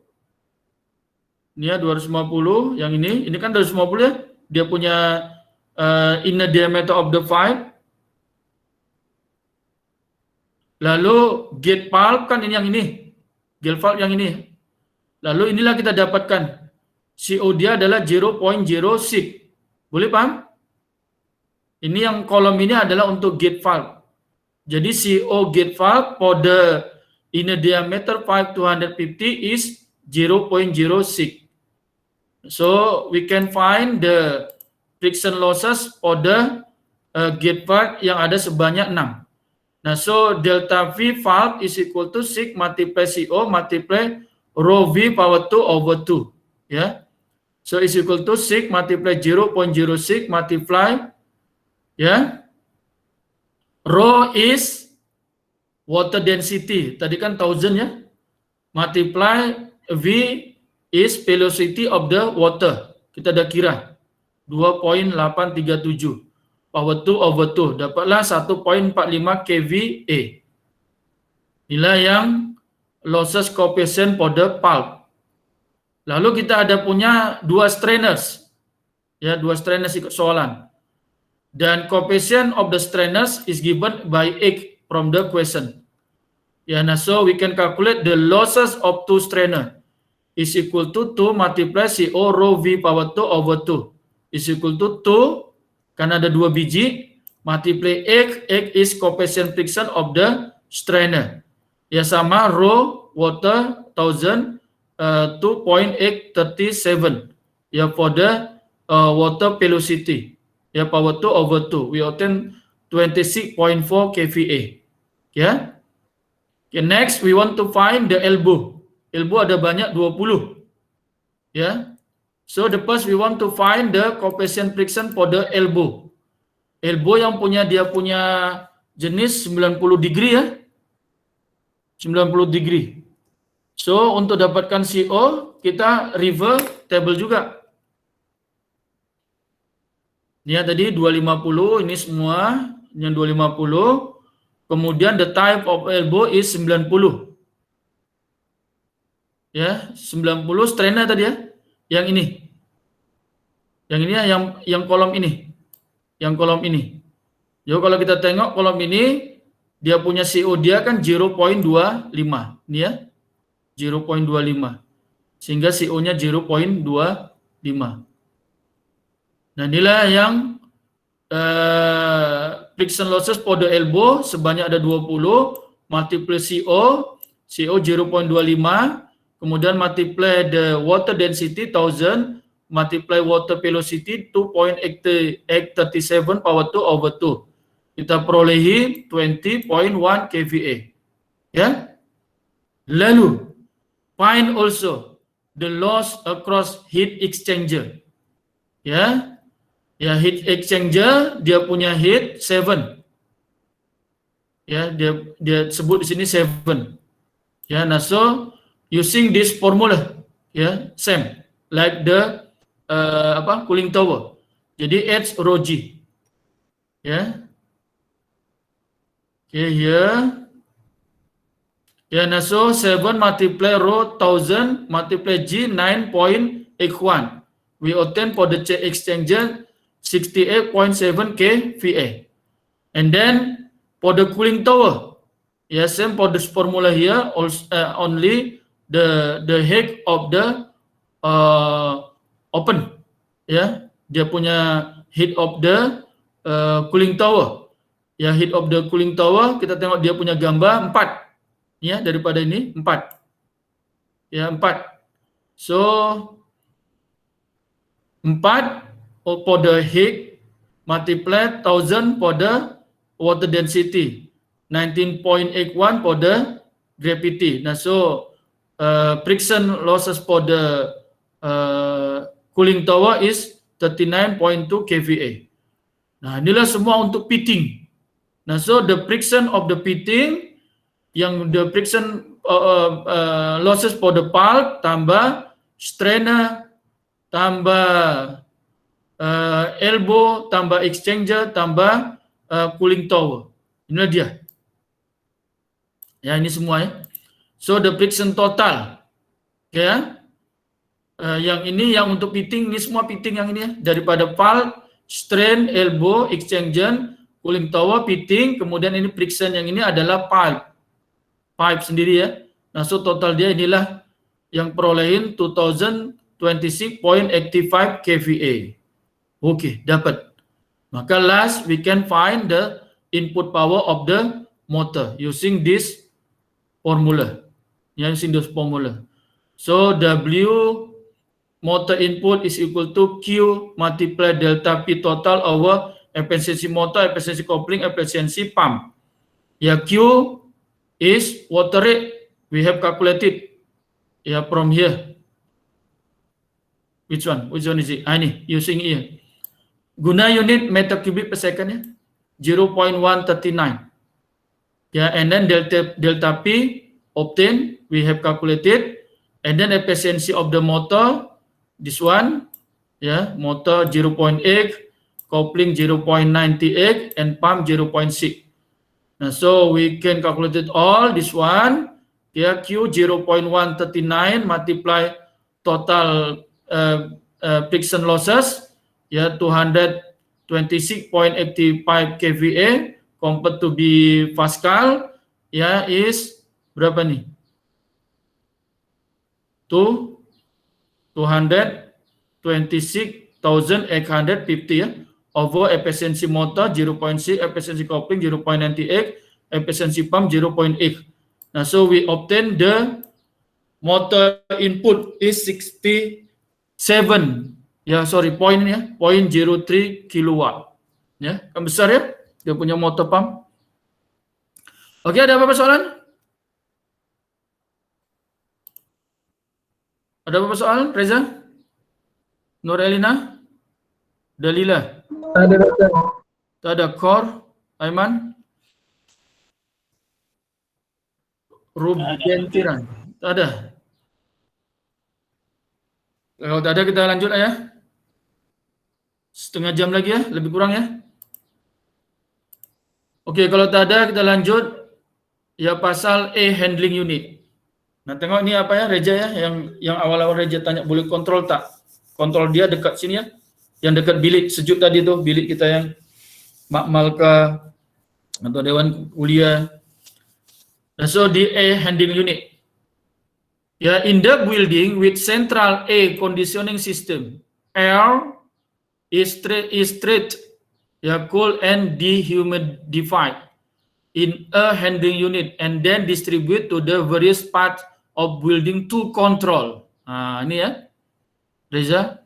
Ini ya 250, yang ini kan 250 ya. Dia punya inner diameter of the pipe. Lalu gate valve kan ini yang ini. Gate valve yang ini. Lalu inilah kita dapatkan. CO dia adalah 0.06. Boleh paham? Ini yang kolom ini adalah untuk gate valve. Jadi CO gate valve for the inner diameter pipe 250 is 0.06. So we can find the friction losses for the gate valve yang ada sebanyak 6. Nah, so delta V valve is equal to 6 multiply CO multiply rho V power 2 over 2. Ya. So is equal to 6 multiply 0.06 multiply ya. Rho is water density. Tadi kan 1000 ya. Multiply V is velocity of the water. Kita dah kira 2.837 power 2 over 2. Dapatlah 1.45 kVA. Inilah yang losses coefficient for the pulp. Lalu kita ada punya 2 strainers. Ya, 2 strainers ikut soalan. Dan coefficient of the strainers is given by X from the question. Ya, nah, so we can calculate the losses of 2 strainer is equal to 2 multiply CO rho V power 2 over 2 is equal to 2 karena ada 2 biji multiply X is coefficient friction of the strainer. Ya, sama rho water 1000 2.837 ya for the water velocity. Ya, power 2 over 2. We obtain 26.4 kVA. Ya. Okay, next we want to find the elbow. Elbow ada banyak 20. Ya. So the first we want to find the coefficient friction for the elbow. Elbow yang dia punya jenis 90 degree ya. 90 degree. So untuk dapatkan CO kita reverse table juga. Ini ya, tadi 250 ini semua yang 250. Kemudian the type of elbow is 90. Ya, 90 strainer tadi ya. Yang ini. Yang ini ya, yang kolom ini. Yang kolom ini. Jadi kalau kita tengok kolom ini dia punya CO dia kan 0.25. Ini ya. 0.25. Sehingga CO-nya 0.25. Nah, inilah yang friction losses for the elbow sebanyak ada 20 multiply CO 0.25 kemudian multiply the water density 1000 multiply water velocity 2.837 power 2 over 2 kita perolehi 20.1 kVA ya. Lalu find also the loss across heat exchanger ya. Ya, heat exchanger dia punya heat 7. Ya, dia sebut di sini 7. Ya, nah so using this formula ya, same like the cooling tower. Jadi H rho G. Ya. Okay, here. Ya, nah so 7 multiply rho 1000 multiply G 9.81. We obtain for the heat exchanger 68.7 kVA. And then for the cooling tower, yes, same for this formula here, also, only the head of the open, ya, dia punya head of the cooling tower, ya, head of the cooling tower kita tengok dia punya gambar 4, ya, daripada ini 4, ya 4, so 4 for the heat multiply 1000 for the water density 19.81 for the gravity. Nah, so friction losses for the cooling tower is 39.2 kVA. Nah, inilah semua untuk pitting. Nah, so the friction of the pitting yang the friction losses for the pulp tambah strainer tambah elbow tambah exchanger tambah cooling tower. Inilah dia. Ya, ini semua ya. So the friction total. Ya. Yang ini yang untuk pitting, ini semua pitting yang ini ya. Daripada pulp, strain, elbow, exchanger, cooling tower, pitting, kemudian ini friction yang ini adalah pulp. Pipe sendiri ya. Nah, so total dia inilah yang perolehin 2026.85 kVA. Oke, dapat. Maka last we can find the input power of the motor using this formula. Using this formula. So W motor input is equal to Q multiply delta P total over efficiency motor, efficiency coupling, efficiency pump. Ya, Q is water rate. We have calculated ya from here. Which one? Which one is it? Ini using here. Guna unit meter cubic per second ya, 0.139. Ya, and then delta P obtained, we have calculated, and then efficiency of the motor, this one, ya, motor 0.8, coupling 0.98, and pump 0.6. Nah, so we can calculate it all, this one, ya, Q 0.139 multiply total friction losses ya 226.85 kVA compared to be Pascal ya is berapa nih? 226,850 ya, over efficiency motor 0.6, efficiency coupling 0.98, efficiency pump 0.8. Nah, so we obtain the motor input is 67 ya, sorry, point ya, 0.03 kilowatt. Ya, kan besar ya, dia punya motor pump. Oke, ada apa-apa soalan? Ada apa-apa soal, Reza? Nur Elina? Dalila? Ada dokter. Tak ada. Kor? Aiman? Ruben Tiran? Tak ada. Kalau tak ada kita lanjut ya. Setengah jam lagi ya, lebih kurang ya. Oke, kalau tak ada kita lanjut ya pasal A handling unit. Nah, tengok ini apa ya, Reja ya, yang awal-awal Reja tanya boleh kontrol tak? Kontrol dia dekat sini ya, yang dekat bilik sejuk tadi tuh, bilik kita yang Malka atau Dewan Kuliah. Nah, so di A handling unit, ya in the building with central A conditioning system, air is treated, ya cool and dehumidified in a handling unit and then distribute to the various parts of building to control. Nah, ini ya, Reza,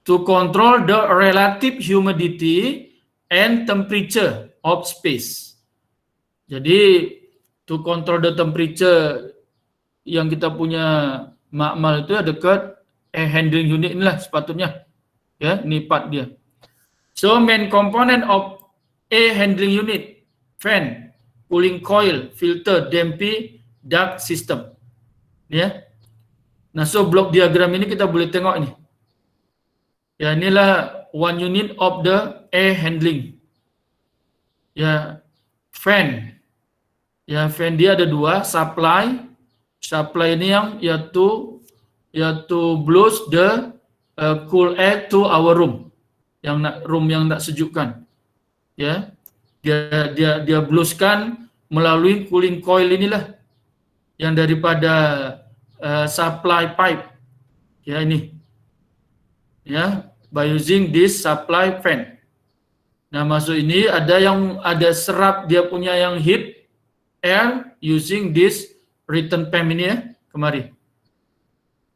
to control the relative humidity and temperature of space. Jadi, to control the temperature yang kita punya makmal itu ya dekat handling unit inilah sepatutnya. Ya, ini part dia. So, main component of a handling unit, fan, cooling coil, filter, damping, duct system. Ya. Nah, so block diagram ini kita boleh tengok ini. Ya, inilah one unit of the air handling. Ya, fan. Ya, fan dia ada dua, supply. Supply ini yang yaitu blows the cool air to our room. Room yang nak sejukkan. Ya. Dia blowskan melalui cooling coil inilah yang daripada supply pipe ya, ini ya, by using this supply fan. Nah, masuk ini ada serap dia punya yang heat air using this return pump ini ya, kemari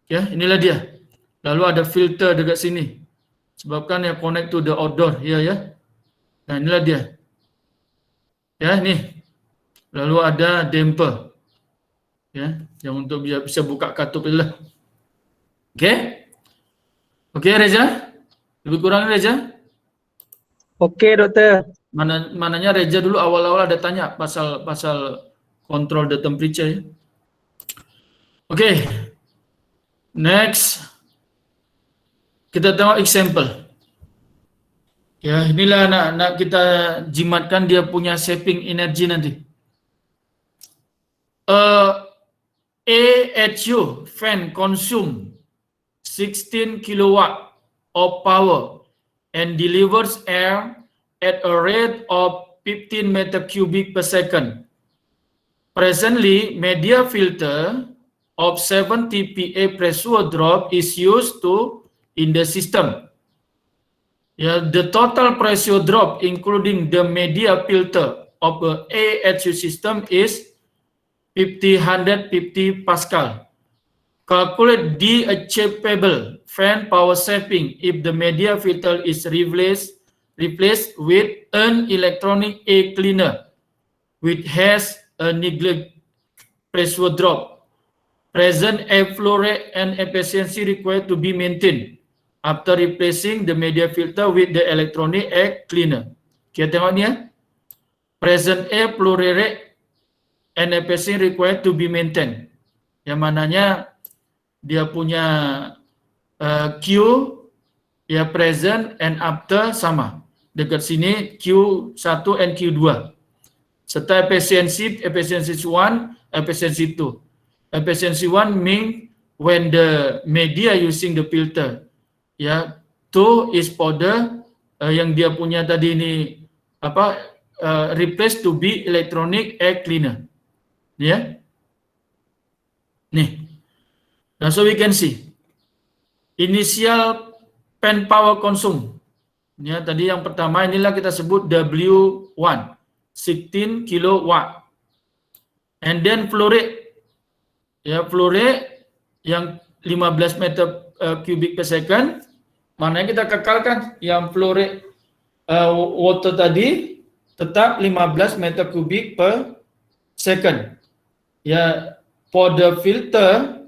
ya, inilah dia. Lalu ada filter dekat sini sebabkan ya connect to the outdoor ya. Nah, inilah dia ya, ini. Lalu ada damper ya, yang untuk bisa buka katup itulah. Oke, Reza? Lebih kurang Reza? Oke, dokter. Mananya Reza dulu awal-awal ada tanya pasal control the temperature ya. Oke. Next. Kita tengok example. Ya, inilah nak kita jimatkan dia punya shaping energy nanti. AHU fan consume 16 kilowatt of power and delivers air at a rate of 15 meter cubic per second. Presently, media filter of 70 PA pressure drop is used in the system. The total pressure drop including the media filter of the AHU system is 150 Pascal. Calculate the achievable fan power saving if the media filter is replaced with an electronic air cleaner which has a neglect pressure drop. Present airflow rate and efficiency required to be maintained after replacing the media filter with the electronic air cleaner. Kita tengok ni ya. Present airflow rate and efficiency required to be maintained. Yang mananya dia punya Q ya present and after sama. Dekat sini Q1 and Q2. Serta efficiency 1, efficiency 2. Efficiency 1 mean when the media using the filter ya 2 is for the yang dia punya tadi ini apa replace to be electronic air cleaner. Ya. Nih. Nah, so we can see initial pen power consume. Ya, tadi yang pertama inilah kita sebut W1, 16 kilowatt. And then flow rate. Ya, flow rate yang 15 meter cubic per second. Mana yang kita kekalkan? Yang flow rate water tadi tetap 15 meter kubik per second. Ya, for the filter,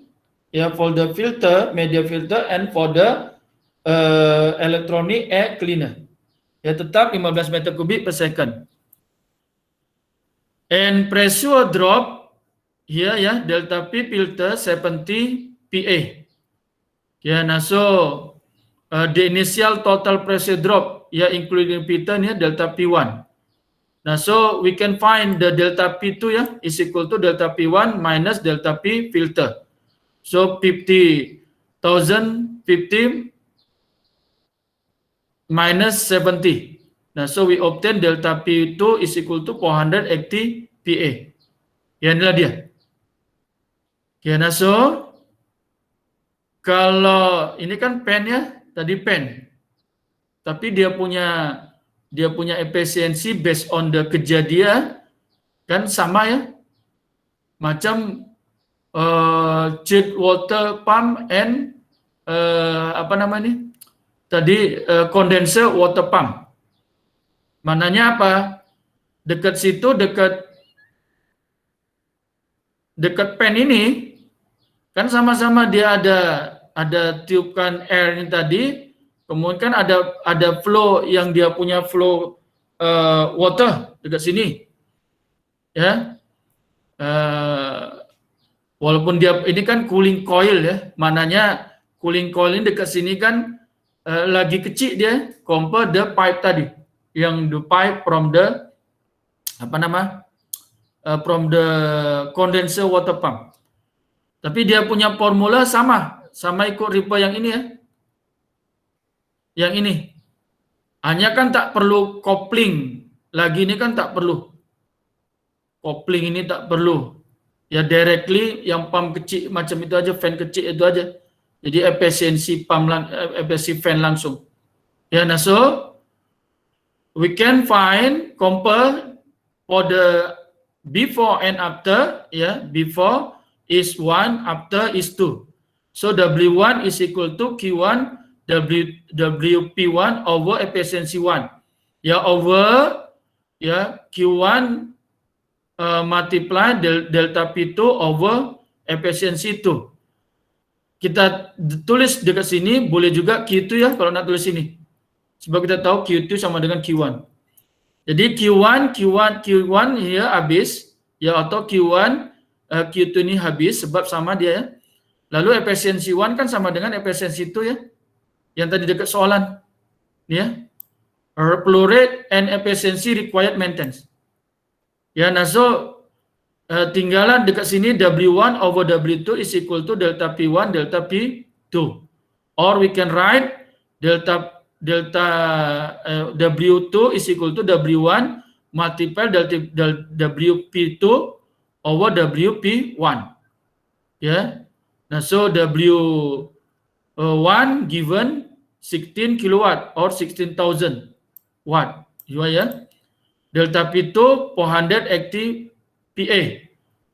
media filter, and for the electronic air cleaner. Ya, tetap 15 meter kubik per second. And pressure drop here ya, delta P filter 70 PA. Ya, nah so the initial total pressure drop ya including filter ya delta P1. Nah, so we can find the delta P2 ya is equal to delta P1 minus delta P filter. So 50,050 minus 70. Nah, so we obtain delta P2 is equal to 480 PA. Ya, inilah dia. Ya, nah so kalau ini kan pen ya, tadi pen. Tapi dia punya efisiensi based on the kejadian kan sama ya. Macam jet water pump and apa namanya? Tadi condenser water pump. Mananya apa? Dekat situ dekat pen ini kan sama-sama dia ada tiupkan air ini tadi, kemudian kan ada flow yang dia punya flow water dekat sini, ya. Walaupun dia ini kan cooling coil ya, mananya cooling coil ini dekat sini kan lagi kecil dia compare the pipe tadi, yang the pipe from the from the condenser water pump. Tapi dia punya formula sama ikut Ripple yang ini ya. Yang ini. Hanya kan tak perlu coupling. Lagi ini kan tak perlu. Coupling ini tak perlu. Ya directly yang pump kecil macam itu aja, fan kecil itu aja. Jadi efisiensi fan langsung. Ya, nah so we can find compare for the before and after ya, before is 1, after is 2. So W1 is equal to Q1 WP1 over efficiency 1. Ya, over ya Q1 multiply delta P2 over efficiency 2. Kita tulis dekat sini, boleh juga Q2 ya kalau nak tulis sini. Sebab kita tahu Q2 sama dengan Q1. Jadi Q1 ya habis ya, atau Q1 Q2 ini habis sebab sama dia ya. Lalu efisiensi 1 kan sama dengan efisiensi 2 ya. Yang tadi dekat soalan. Ya. Flow rate and efficiency required maintenance. Ya, nah so tinggalan dekat sini W1 over W2 is equal to delta P1 delta P2. Or we can write delta W2 is equal to W1 multiply delta WP2 over WP1. Ya. Nah, so W1 given 16 kilowatt or 16,000 watt. Ya. Delta P2 480 PA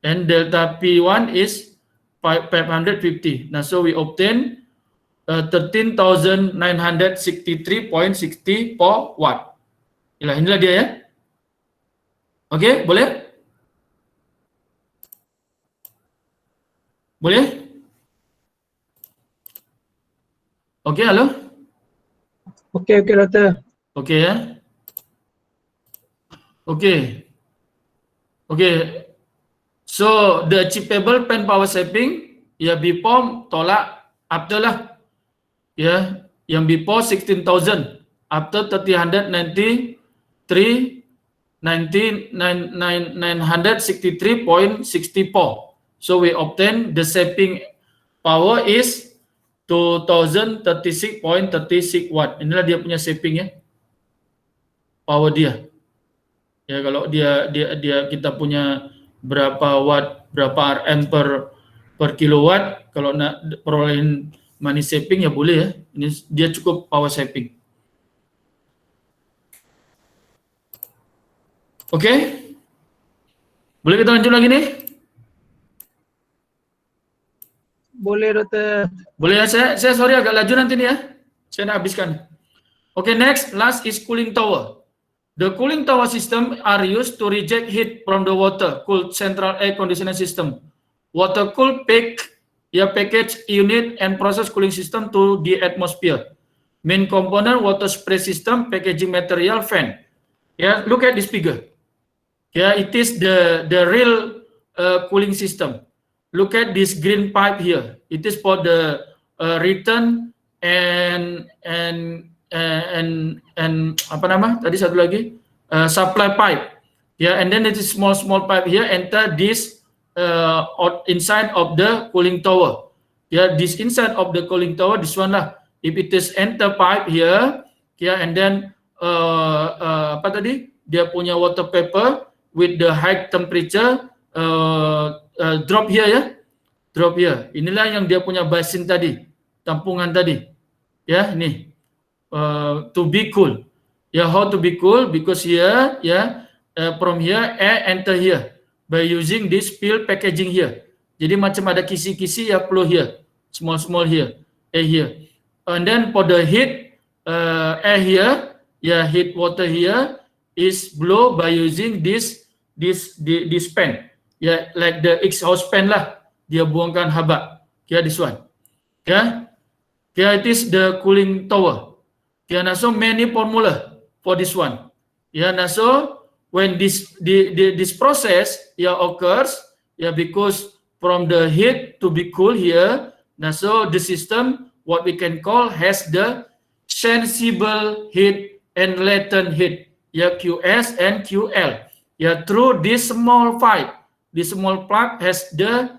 and delta P1 is 550. Nah, so we obtain 13,963.64 watt. Inilah dia ya. Oke, boleh? Boleh? Oke, halo? Okey, doktor. Oke ya. Oke. So the achievable pen power saving ya before tolak after lah. Ya, yang before 16,000, after 963.64. So we obtain the saving power is 2036.36 watt. Inilah dia punya shaping ya. Power dia. Ya kalau dia kita punya berapa watt, berapa Rm per kilowatt, kalau nak perolehan money shaping ya boleh ya. Ini dia cukup power shaping. Oke. Boleh kita lanjut lagi nih? Boleh doktor. Boleh ya, saya sorry agak laju nanti nih ya. Saya nak habiskan. Okay, next, last is cooling tower. The cooling tower system are used to reject heat from the water cooled central air conditioning system. Water cooled package unit and process cooling system to the atmosphere. Main component water spray system, packaging material, fan. Yeah, look at this figure. Yeah, it is the real cooling system. Look at this green pipe here. It is for the return and apa nama? Tadi satu lagi supply pipe. Yeah, and then it is small pipe here enter this inside of the cooling tower. Yeah, this inside of the cooling tower. This one lah. If it is enter pipe here, yeah, and then apa tadi? Dia punya water vapor with the high temperature. Drop here ya, drop here. Inilah yang dia punya basin tadi, tampungan tadi. Ya, ini to be cool. Ya, how to be cool? Because here, ya, from here air enter here by using this pill packaging here. Jadi macam ada kisi-kisi ya, flow here, small here, air here. And then for the heat air here, ya, heat water here is blow by using this fan. Ya, like the exhaust fan lah, dia buangkan haba. Ya, this one. Ya, it is the cooling tower. Ya, so many formula for this one. Ya, so when this process occurs, because from the heat to be cool here, so the system what we can call has the sensible heat and latent heat. Ya, QS and QL. Ya, through this small pipe. The small pipe has the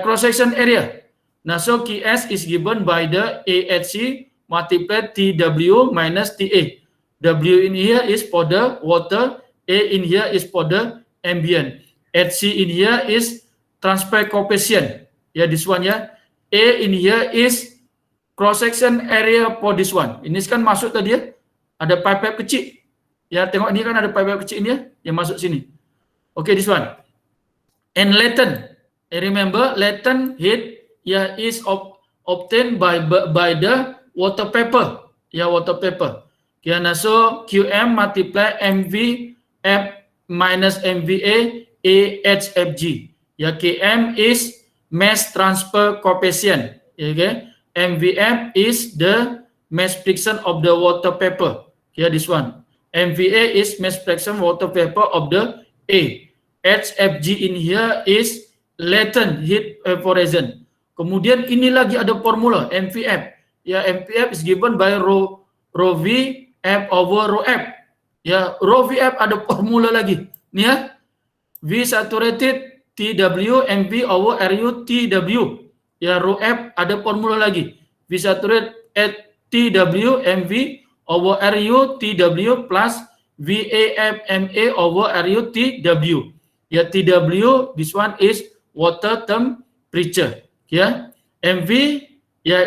cross-section area. Now, so QS is given by the AHC multiplied TW minus TA. W in here is for the water, A in here is for the ambient. HC in here is transfer coefficient. Ya, this one ya. A in here is cross-section area for this one. Ini kan masuk tadi ya. Ada pipe-pipe kecil. Ya, tengok ini kan ada pipe-pipe kecil ini ya, yang masuk sini. Okay, this one. And latent. Remember, latent heat is obtained by the water vapor. Ya, water vapor. Okay, so QM multiply MVF minus MVA AHFG. Ya, KM is mass transfer coefficient. Okay, MVF is the mass friction of the water vapor. Here, this one. MVA is mass friction water vapor of the A. HFG in here is latent heat evaporation. Kemudian ini lagi ada formula MVF. Ya, MVF is given by rho V F over rho F. Ya, rho VF ada formula lagi. Nih ya. V saturated TW MV over RU TW. Ya, rho F ada formula lagi. V saturated at TW MV over RU TW plus VAF MA over RU TW. Ya, TW, this one is water temperature. Ya, MV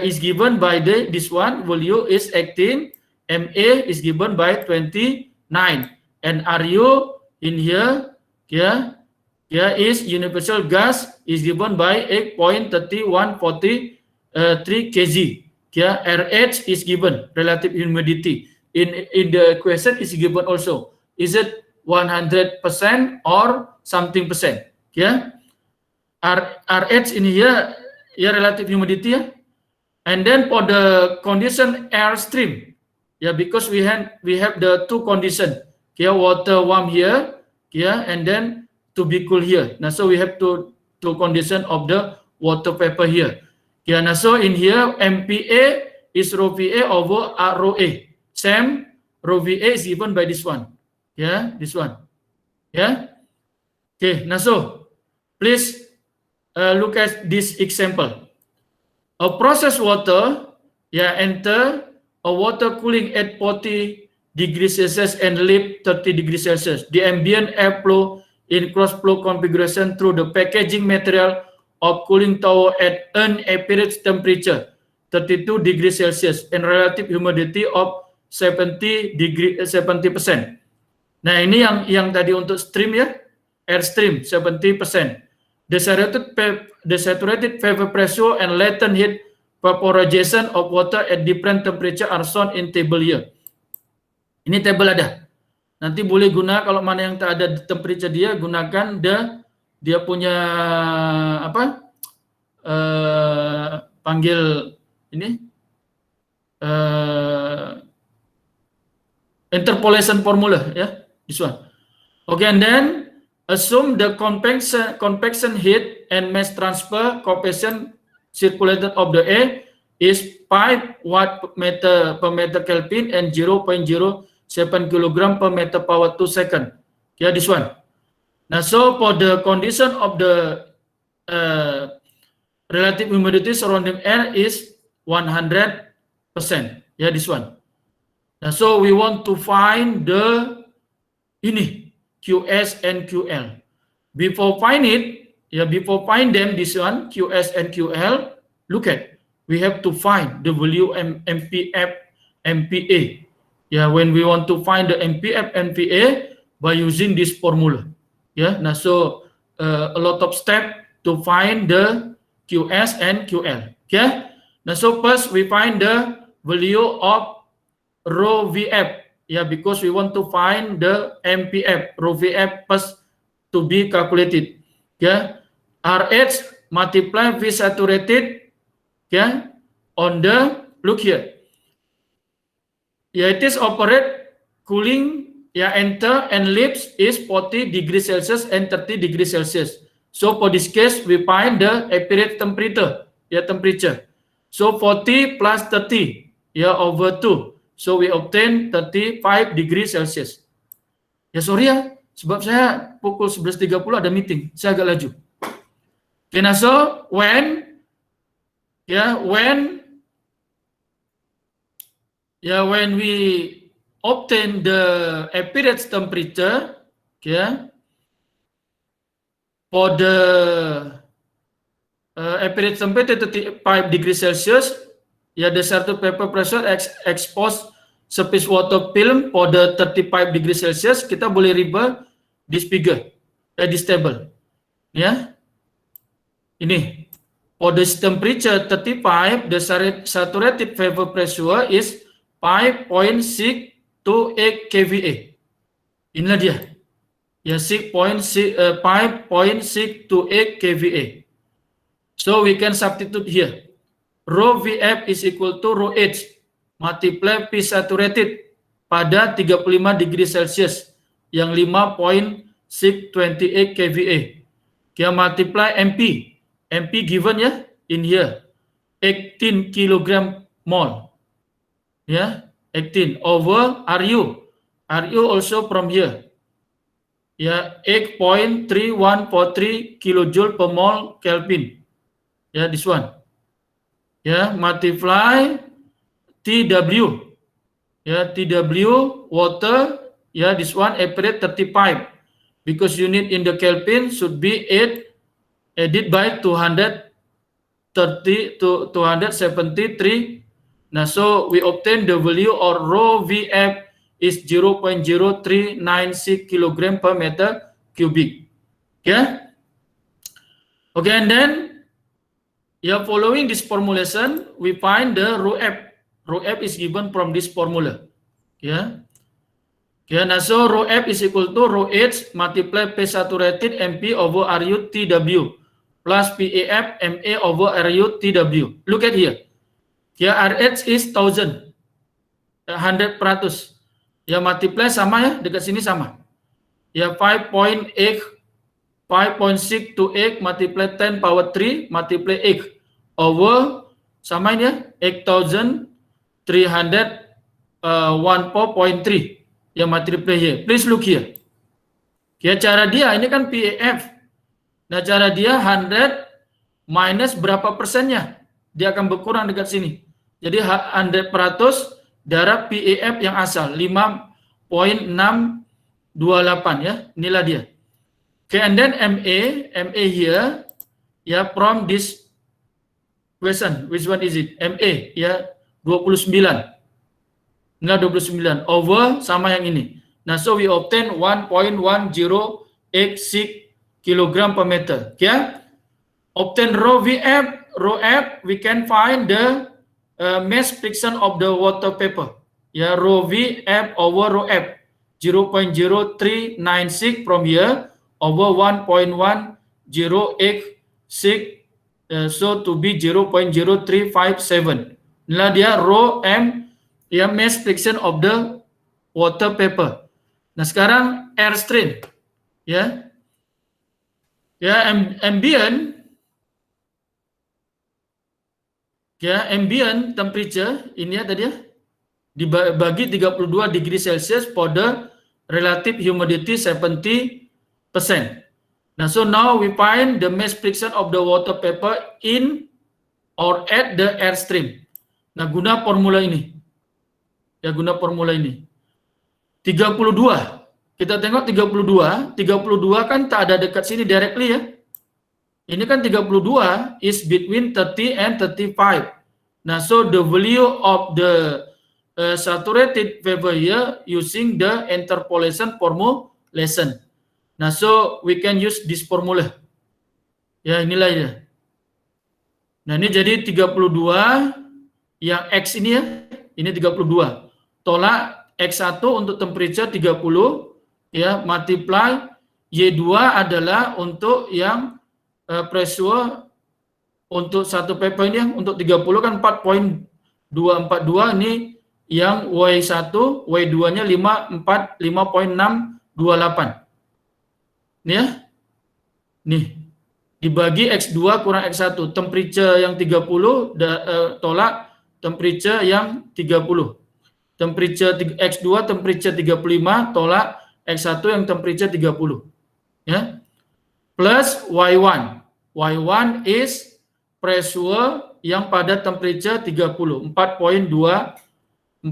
is given by this one, volume is 18, MA is given by 29, and RU in here, is universal gas is given by 8.3143 kg. Ya, RH is given, relative humidity. In the question is given also. Is it 100% or something percent? Yeah. RH in here, relative humidity. Yeah? And then for the condition air stream, because we have the two condition. Water warm here, and then to be cool here. Now, so we have two condition of the water vapor here. Now, so in here, MPA is rho VA over rho A. Same, rho VA is given by this one. This one. Okay, now so please look at this example. A processed water enter a water cooling at 40 degrees Celsius and leave 30 degrees Celsius. The ambient air flow in cross flow configuration through the packaging material of cooling tower at an average temperature 32 degrees Celsius and relative humidity of 70%. Nah, ini yang tadi untuk stream ya, air stream 70%. The saturated vapor pressure and latent heat vaporization of water at different temperature are shown in table here. Ini table ada. Nanti boleh guna kalau mana yang tak ada temperature dia, gunakan dia punya apa? Panggil ini interpolation formula ya, this one. Okay, and then assume the convection heat and mass transfer coefficient circulated of the air is 5 watt per meter Kelvin and 0.07 kilogram per meter power 2 second. Yeah, this one. Now, so for the condition of the relative humidity surrounding air is 100%. Yeah, this one. Now, so we want to find the ini QS and QL. Before find them, this one QS and QL. Look at, we have to find the value MPF, MPa. Yeah, when we want to find the MPF, MPa by using this formula. Yeah, now so a lot of steps to find the QS and QL. Okay, now so first we find the value of rho VF. Yeah, because we want to find the MPF, rho VF first to be calculated. Yeah, RH multiply V saturated. Yeah, on the look here. Yeah, it is operate cooling. Yeah, enter and leaves is 40 degrees Celsius and 30 degrees Celsius. So for this case, we find the average temperature. Yeah, temperature. So 40 plus 30. Yeah, over 2. So we obtain 35 degrees Celsius. Ya sorry ya, sebab saya pukul 11.30 ada meeting. Saya agak laju. Okay, now so when we obtain the average temperature, okay, for the average temperature 35 degrees Celsius, yeah, the surface vapor pressure exposed surface water film for the 35 degrees Celsius, kita boleh refer this figure, this table. Ya. Ini. For the temperature 35, the saturated vapor pressure is 5.628 kVA. Inilah dia. Ya, 5.628 kVA. So we can substitute here. Rho VF is equal to rho H multiply P saturated pada 35 degree Celsius yang 5.628 kVA. Kita multiply MP. MP given ya in here 18 kg mole. Ya, 18 over RU. RU also from here. Ya, 8.3143 kilojoule per mole Kelvin. Ya, this one. Ya, multiply TW. Ya, TW water. Ya, this one average 35. Because unit in the Kelvin should be 8 added by 230 to 273. Now, so we obtain the value of rho VF is 0.0396 kilogram per meter cubic. Okay. Okay, and then following this formulation, we find the rho F. Rho F is given from this formula. Yeah. Okay, now so rho F is equal to rho H multiply P saturated MP over RU TW plus PAF MA over RU TW. Look at here. Ya, RH is 1000. 100%. Ya, multiply sama ya, dekat sini sama. Ya, 5.628 multiply 10 power 3 multiply 8 over sama ini ya, 8301.3. Ya, multiply here. Please look here. Ya, cara dia ini kan PAF. Nah, cara dia 100 minus berapa persennya? dia akan berkurang dekat sini. Jadi 100% darab PAF yang asal 5.628 ya. Inilah dia. Okay, and then MA here ya, from this question, which one is it? MA ya, 29. Nah, 29 over sama yang ini. Nah, so we obtain 1.1086 kilogram per meter. Okay? Obtain rho VF, we can find the mass friction of the water vapor. Ya, rho VF over rho F, 0.0396 from here over 1.1086, so to be 0.0357. Inilah dia rho M, ya, mass friction of the water vapor. Nah, sekarang airstream, ya, ambient, ya, ambient temperature ini ya tadi ya, dibagi 32 degree Celsius for the relative humidity 70%. Nah, so now we find the mass friction of the water vapor in or at the airstream. Nah, guna formula ini. Ya, guna formula ini. 32. Kita tengok 32 kan tak ada dekat sini directly ya. Ini kan 32 is between 30 and 35. Nah, so the value of the saturated vapor here using the interpolation formulation. Nah, so we can use this formula. Ya, inilah ya. Nah, ini jadi 32 yang X ini ya. Ini 32. Tolak X1 untuk temperature 30 ya, multiply Y2 adalah untuk yang pressure untuk satu vapor ini yang untuk 30 kan 4.242, ini yang Y1, Y2-nya 5.628. Nih ya. Nih. Dibagi X2 kurang X1, temperature yang 30 tolak temperature yang 30. Temperature X2 temperature 35 tolak X1 yang temperature 30. Ya. Plus Y1. Y1 is pressure yang pada temperature 30, 4.246.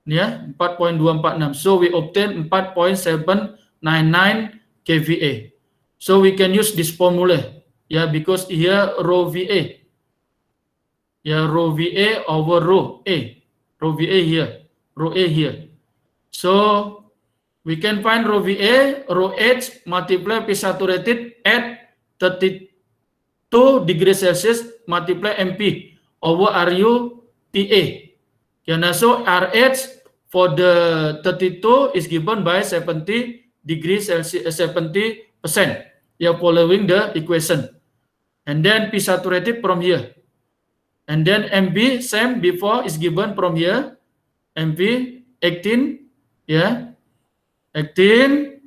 Ya, 4.246. So we obtain 4.799 kVA. So we can use this formula. Ya, because here rho VA. Ya, rho VA over rho A. Rho VA here. Rho A here. So we can find rho VA, rho H multiply P saturated at 32 degrees Celsius multiply MP over RU TA. Yeah, so RH for the 32 is given by 70 degrees Celsius, 70%. Yeah, following the equation. And then P saturated from here. And then MB same before is given from here. MB 18, yeah, 18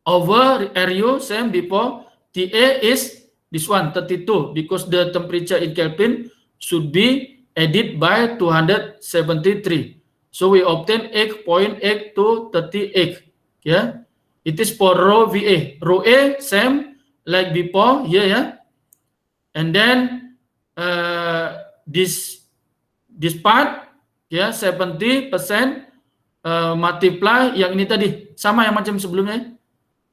over RU same before. TA is this one 32 because the temperature in Kelvin should be added by 273. So we obtain 8.8 to 38. Yeah, it is for rho VA. Rho A same like before here, yeah. And then this part, ya, 70% multiply yang ini tadi sama yang macam sebelumnya,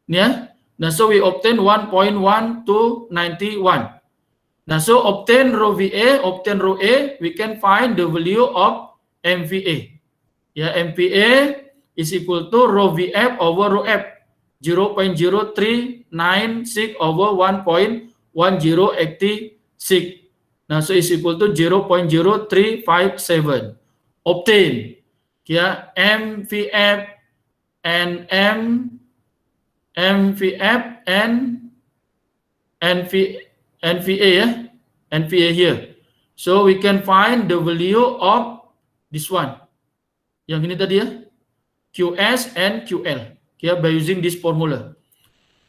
ya. Nah, so we obtain 1.1291. Nah, so obtain rho VA, obtain rho A, we can find the value of MVA. Ya, MVA is equal to rho VF over rho F, 0.0396 over 1.1086. Nah, so is equal to 0.0357. Obtain, ya, MVF and MVF and NVA, ya, NVA here. So we can find the value of this one. Yang ini tadi ya, QS and QL, ya, by using this formula.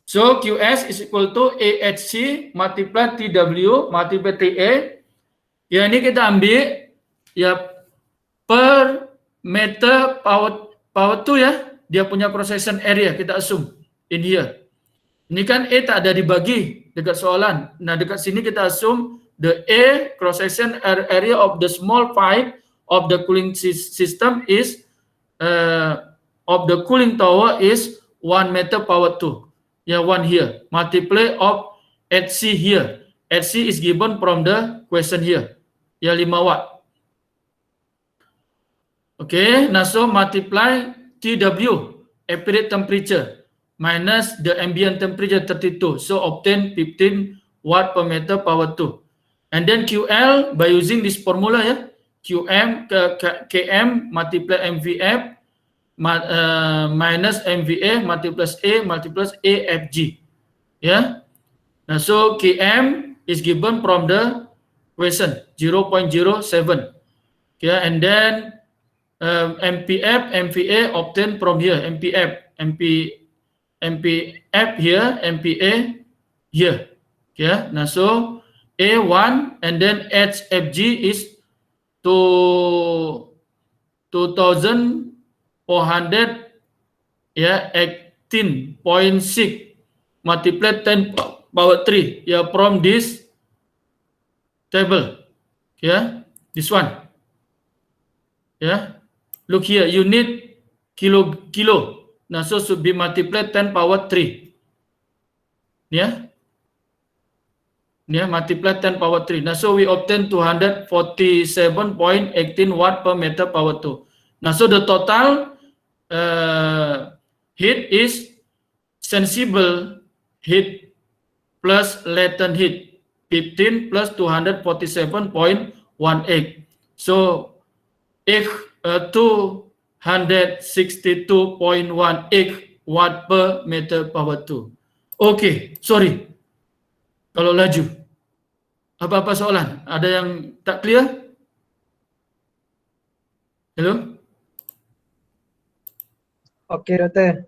So QS is equal to AHC multiply TW multiply TA. Ya, ini kita ambil ya per meter power 2 ya. Dia punya cross section area kita assume in here. Ini kan A tak ada dibagi dekat soalan. Nah, dekat sini kita assume the A cross section area of the small pipe of the cooling system is of the cooling tower is 1 meter power 2. Yeah, 1 here. Multiply of HC here. HC is given from the question here. Ya, 5 watt. Okay, now so multiply TW, apparent temperature, minus the ambient temperature 32. So obtain 15 watt per meter power 2. And then QL by using this formula ya, QM KM multiply MVF minus MVA multiplies A multiplies AFG. Ya. Nah, so KM is given from the question 0.07. Okay, and then MPF, MVA obtained from here. MPF here, MPA here. Okay, now so A1 and then HFG is to 2,400 ya 18.6 multiply 10 power 3 ya from this table. Yeah, this one. Yeah, look here, unit kilo. Now so should be multiplied 10 power 3. Yeah. Yeah, multiply 10 power 3. Now so we obtain 247.18 watt per meter power 2. Now so the total heat is sensible heat plus latent heat 15 plus 247.18. So 262.18 watt per meter power 2. Okay, sorry. Kalau laju. Apa-apa soalan? Ada yang tak clear? Hello? Oke, Dokter.